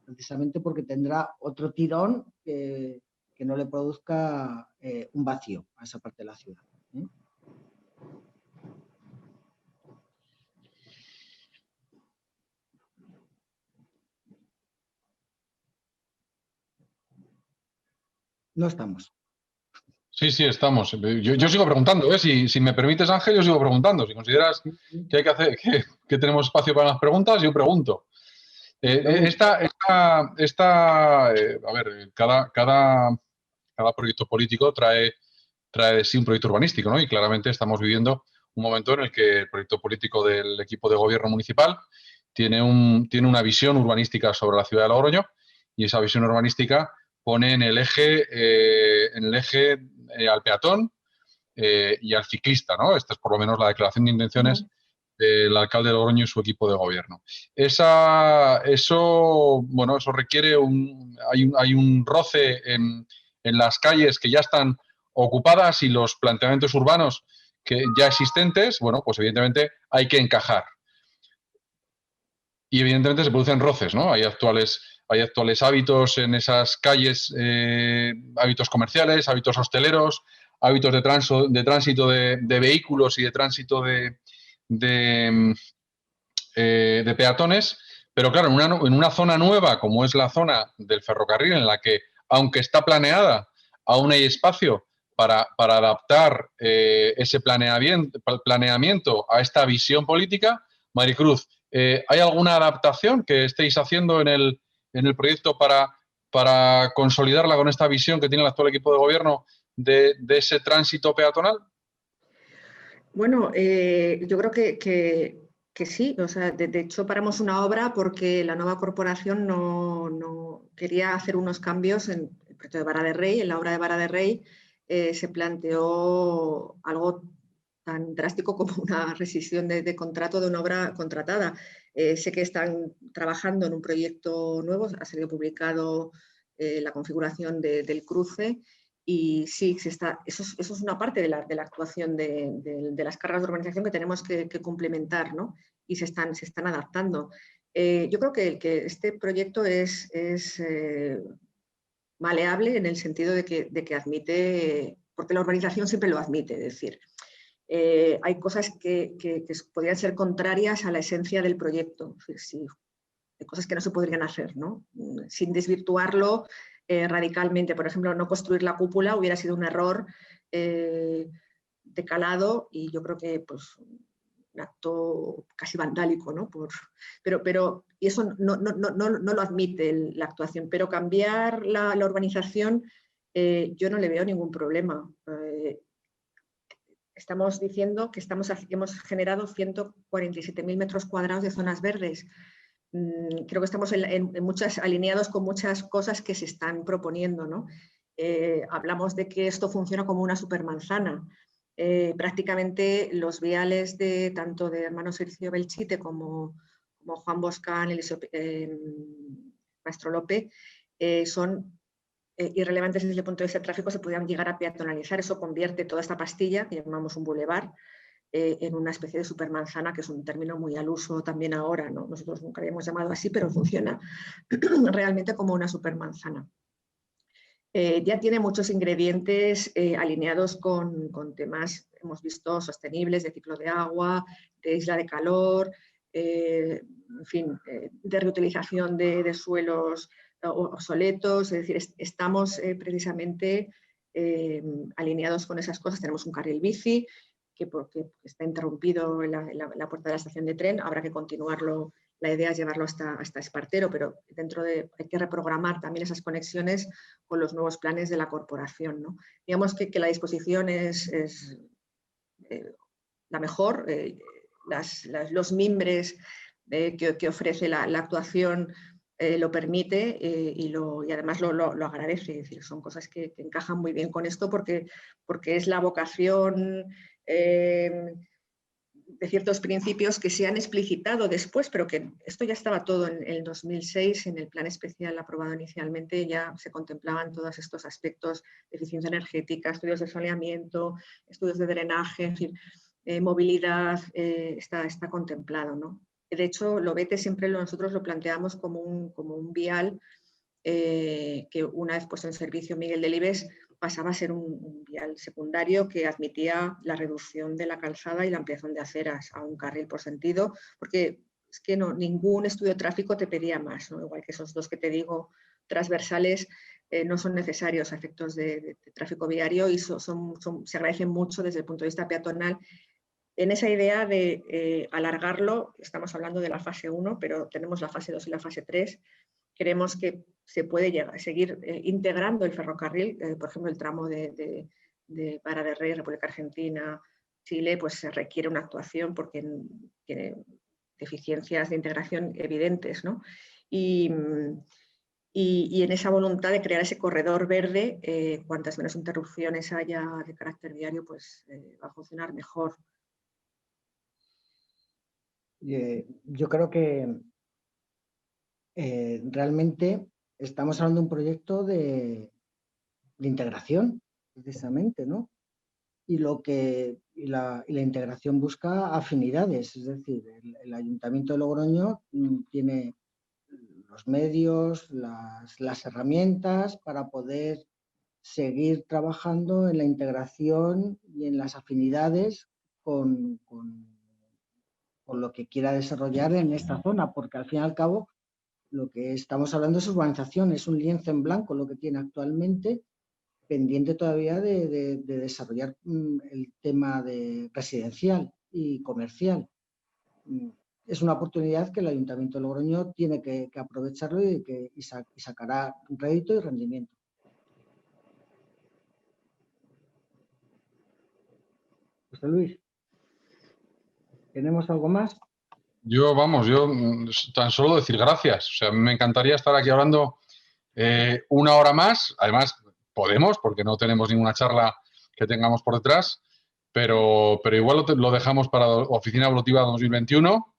precisamente porque tendrá otro tirón que no le produzca un vacío a esa parte de la ciudad. No estamos. Sí, estamos. Yo sigo preguntando, ¿eh? Si me permites, Ángel, yo sigo preguntando. Si consideras que hay que hacer, que tenemos espacio para las preguntas, yo pregunto. A ver, cada proyecto político trae de sí un proyecto urbanístico, ¿no? Y claramente estamos viviendo un momento en el que el proyecto político del equipo de gobierno municipal tiene una visión urbanística sobre la ciudad de Logroño, y esa visión urbanística pone en el eje al peatón y al ciclista, ¿no? Esta es por lo menos la declaración de intenciones del alcalde de Logroño y su equipo de gobierno. Eso requiere hay un roce en las calles que ya están ocupadas, y los planteamientos urbanos que ya existentes, bueno, pues evidentemente hay que encajar. Y evidentemente se producen roces, ¿no? Hay actuales hábitos en esas calles, hábitos comerciales, hábitos hosteleros, hábitos de tránsito de vehículos y de tránsito de peatones, pero claro, en una zona nueva como es la zona del ferrocarril, en la que, aunque está planeada, aún hay espacio para adaptar ese planeamiento a esta visión política. Maricruz, ¿hay alguna adaptación que estéis haciendo en el proyecto para consolidarla con esta visión que tiene el actual equipo de gobierno de ese tránsito peatonal? Bueno, yo creo que sí. O sea, de hecho, paramos una obra porque la nueva corporación no quería hacer unos cambios en el proyecto de Vara de Rey. En la obra de Vara de Rey se planteó algo tan drástico como una rescisión de contrato de una obra contratada. Sé que están trabajando en un proyecto nuevo, ha salido publicado la configuración del cruce. Y sí, eso es una parte de la actuación de las cargas de urbanización que tenemos que complementar, ¿no? Y se están adaptando. Yo creo que este proyecto es maleable en el sentido de que admite, porque la urbanización siempre lo admite, es decir, hay cosas que podrían ser contrarias a la esencia del proyecto, es decir, hay cosas que no se podrían hacer, ¿no? Sin desvirtuarlo radicalmente. Por ejemplo, no construir la cúpula hubiera sido un error de calado, y yo creo que pues, un acto casi vandálico, ¿no? Pero y eso no lo admite la actuación, pero cambiar la urbanización yo no le veo ningún problema. Estamos diciendo que hemos generado 147.000 metros cuadrados de zonas verdes. Creo que estamos alineados con muchas cosas que se están proponiendo, ¿no? Hablamos de que esto funciona como una supermanzana. Prácticamente los viales tanto de hermano Sergio Belchite como Juan Boscán, Maestro López, son irrelevantes desde el punto de vista del tráfico. Se podrían llegar a peatonalizar. Eso convierte toda esta pastilla, que llamamos un bulevar, en una especie de supermanzana, que es un término muy al uso también ahora, ¿no? Nosotros nunca habíamos llamado así, pero funciona realmente como una supermanzana. Ya tiene muchos ingredientes alineados con temas, hemos visto, sostenibles, de ciclo de agua, de isla de calor, en fin, de reutilización de suelos obsoletos. Es decir, estamos precisamente alineados con esas cosas. Tenemos un carril bici que, porque está interrumpido en la puerta de la estación de tren, habrá que continuarlo la idea es llevarlo hasta Espartero, pero hay que reprogramar también esas conexiones con los nuevos planes de la corporación, ¿no? Digamos que la disposición es la mejor, los mimbres que ofrece la actuación lo permite y además lo agradece. Es decir, son cosas que encajan muy bien con esto porque es la vocación de ciertos principios que se han explicitado después, pero que esto ya estaba todo en el 2006, en el plan especial aprobado inicialmente, ya se contemplaban todos estos aspectos de eficiencia energética, estudios de soleamiento, estudios de drenaje, en fin, movilidad, está contemplado, ¿no? De hecho, Lobete siempre nosotros lo planteamos como un vial que una vez puesto en servicio Miguel Delibes pasaba a ser un vial secundario que admitía la reducción de la calzada y la ampliación de aceras a un carril por sentido, porque es que ningún estudio de tráfico te pedía más, ¿no? Igual que esos dos que te digo transversales no son necesarios a efectos de tráfico viario y se agradecen mucho desde el punto de vista peatonal. En esa idea de alargarlo, estamos hablando de la fase 1, pero tenemos la fase 2 y la fase 3, creemos que se puede seguir integrando el ferrocarril, por ejemplo, el tramo de Vara de Rey, República Argentina, Chile, pues se requiere una actuación porque tiene deficiencias de integración evidentes, ¿no? Y en esa voluntad de crear ese corredor verde, cuantas menos interrupciones haya de carácter diario, pues va a funcionar mejor. Yo creo que realmente estamos hablando de un proyecto de integración, precisamente, ¿no? Y la integración busca afinidades, es decir, el Ayuntamiento de Logroño tiene los medios, las herramientas para poder seguir trabajando en la integración y en las afinidades con lo que quiera desarrollar en esta zona, porque al fin y al cabo lo que estamos hablando es urbanización, es un lienzo en blanco lo que tiene actualmente, pendiente todavía de desarrollar el tema de residencial y comercial. Es una oportunidad que el Ayuntamiento de Logroño tiene que aprovecharlo y sacará rédito y rendimiento. José Luis, ¿tenemos algo más? Yo tan solo decir gracias. O sea, me encantaría estar aquí hablando una hora más. Además, podemos, porque no tenemos ninguna charla que tengamos por detrás, pero igual lo dejamos para Oficina Evolutiva 2021,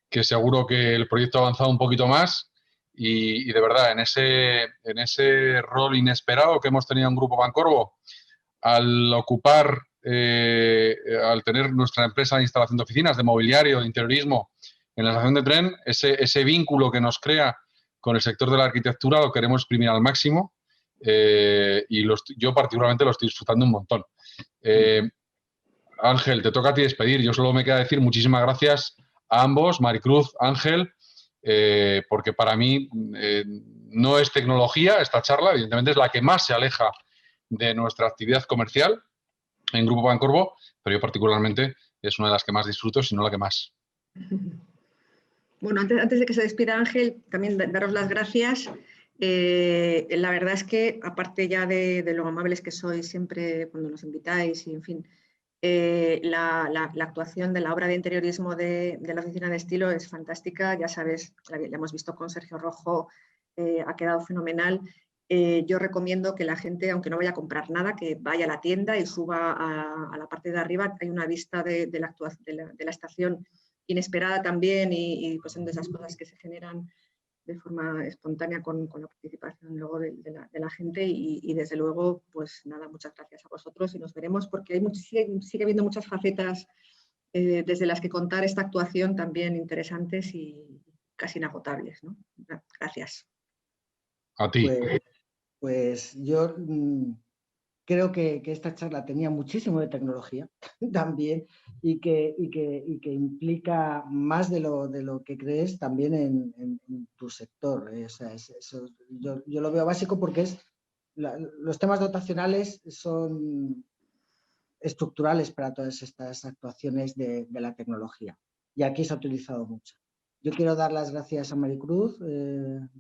que seguro que el proyecto ha avanzado un poquito más y de verdad, en ese rol inesperado que hemos tenido en Grupo Bancorvo, al tener nuestra empresa de instalación de oficinas, de mobiliario, de interiorismo en la estación de tren, ese vínculo que nos crea con el sector de la arquitectura lo queremos exprimir al máximo y yo particularmente lo estoy disfrutando un montón. Ángel, te toca a ti despedir. Yo solo me queda decir muchísimas gracias a ambos, Maricruz, Ángel, porque para mí no es tecnología esta charla, evidentemente es la que más se aleja de nuestra actividad comercial en Grupo Bancorvo, pero yo particularmente es una de las que más disfruto, si no la que más. Bueno, antes de que se despida Ángel, también daros las gracias. La verdad es que, aparte ya de lo amables que sois siempre cuando nos invitáis y, en fin, la actuación de la obra de interiorismo de la oficina de estilo es fantástica. Ya sabes, la hemos visto con Sergio Rojo, ha quedado fenomenal. Yo recomiendo que la gente, aunque no vaya a comprar nada, que vaya a la tienda y suba a la parte de arriba. Hay una vista de la estación inesperada también y pues son de esas cosas que se generan de forma espontánea con la participación luego de la gente y desde luego, pues nada, muchas gracias a vosotros y nos veremos porque sigue habiendo muchas facetas desde las que contar esta actuación también interesantes y casi inagotables, ¿no? Gracias. A ti. Pues yo creo que esta charla tenía muchísimo de tecnología también y que implica más de lo que crees también en tu sector. O sea, yo lo veo básico porque los temas dotacionales son estructurales para todas estas actuaciones de la tecnología y aquí se ha utilizado mucho. Yo quiero dar las gracias a Maricruz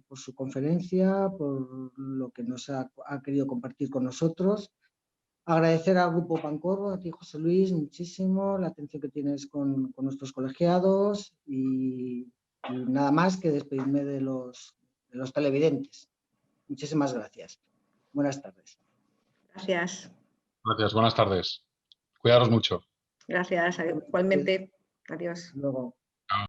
por su conferencia, por lo que nos ha querido compartir con nosotros. Agradecer al Grupo Pancorbo, a ti, José Luis, muchísimo la atención que tienes con nuestros colegiados y nada más que despedirme de los televidentes. Muchísimas gracias. Buenas tardes. Gracias. Gracias, buenas tardes. Cuidaros mucho. Gracias, igualmente. Adiós. Luego.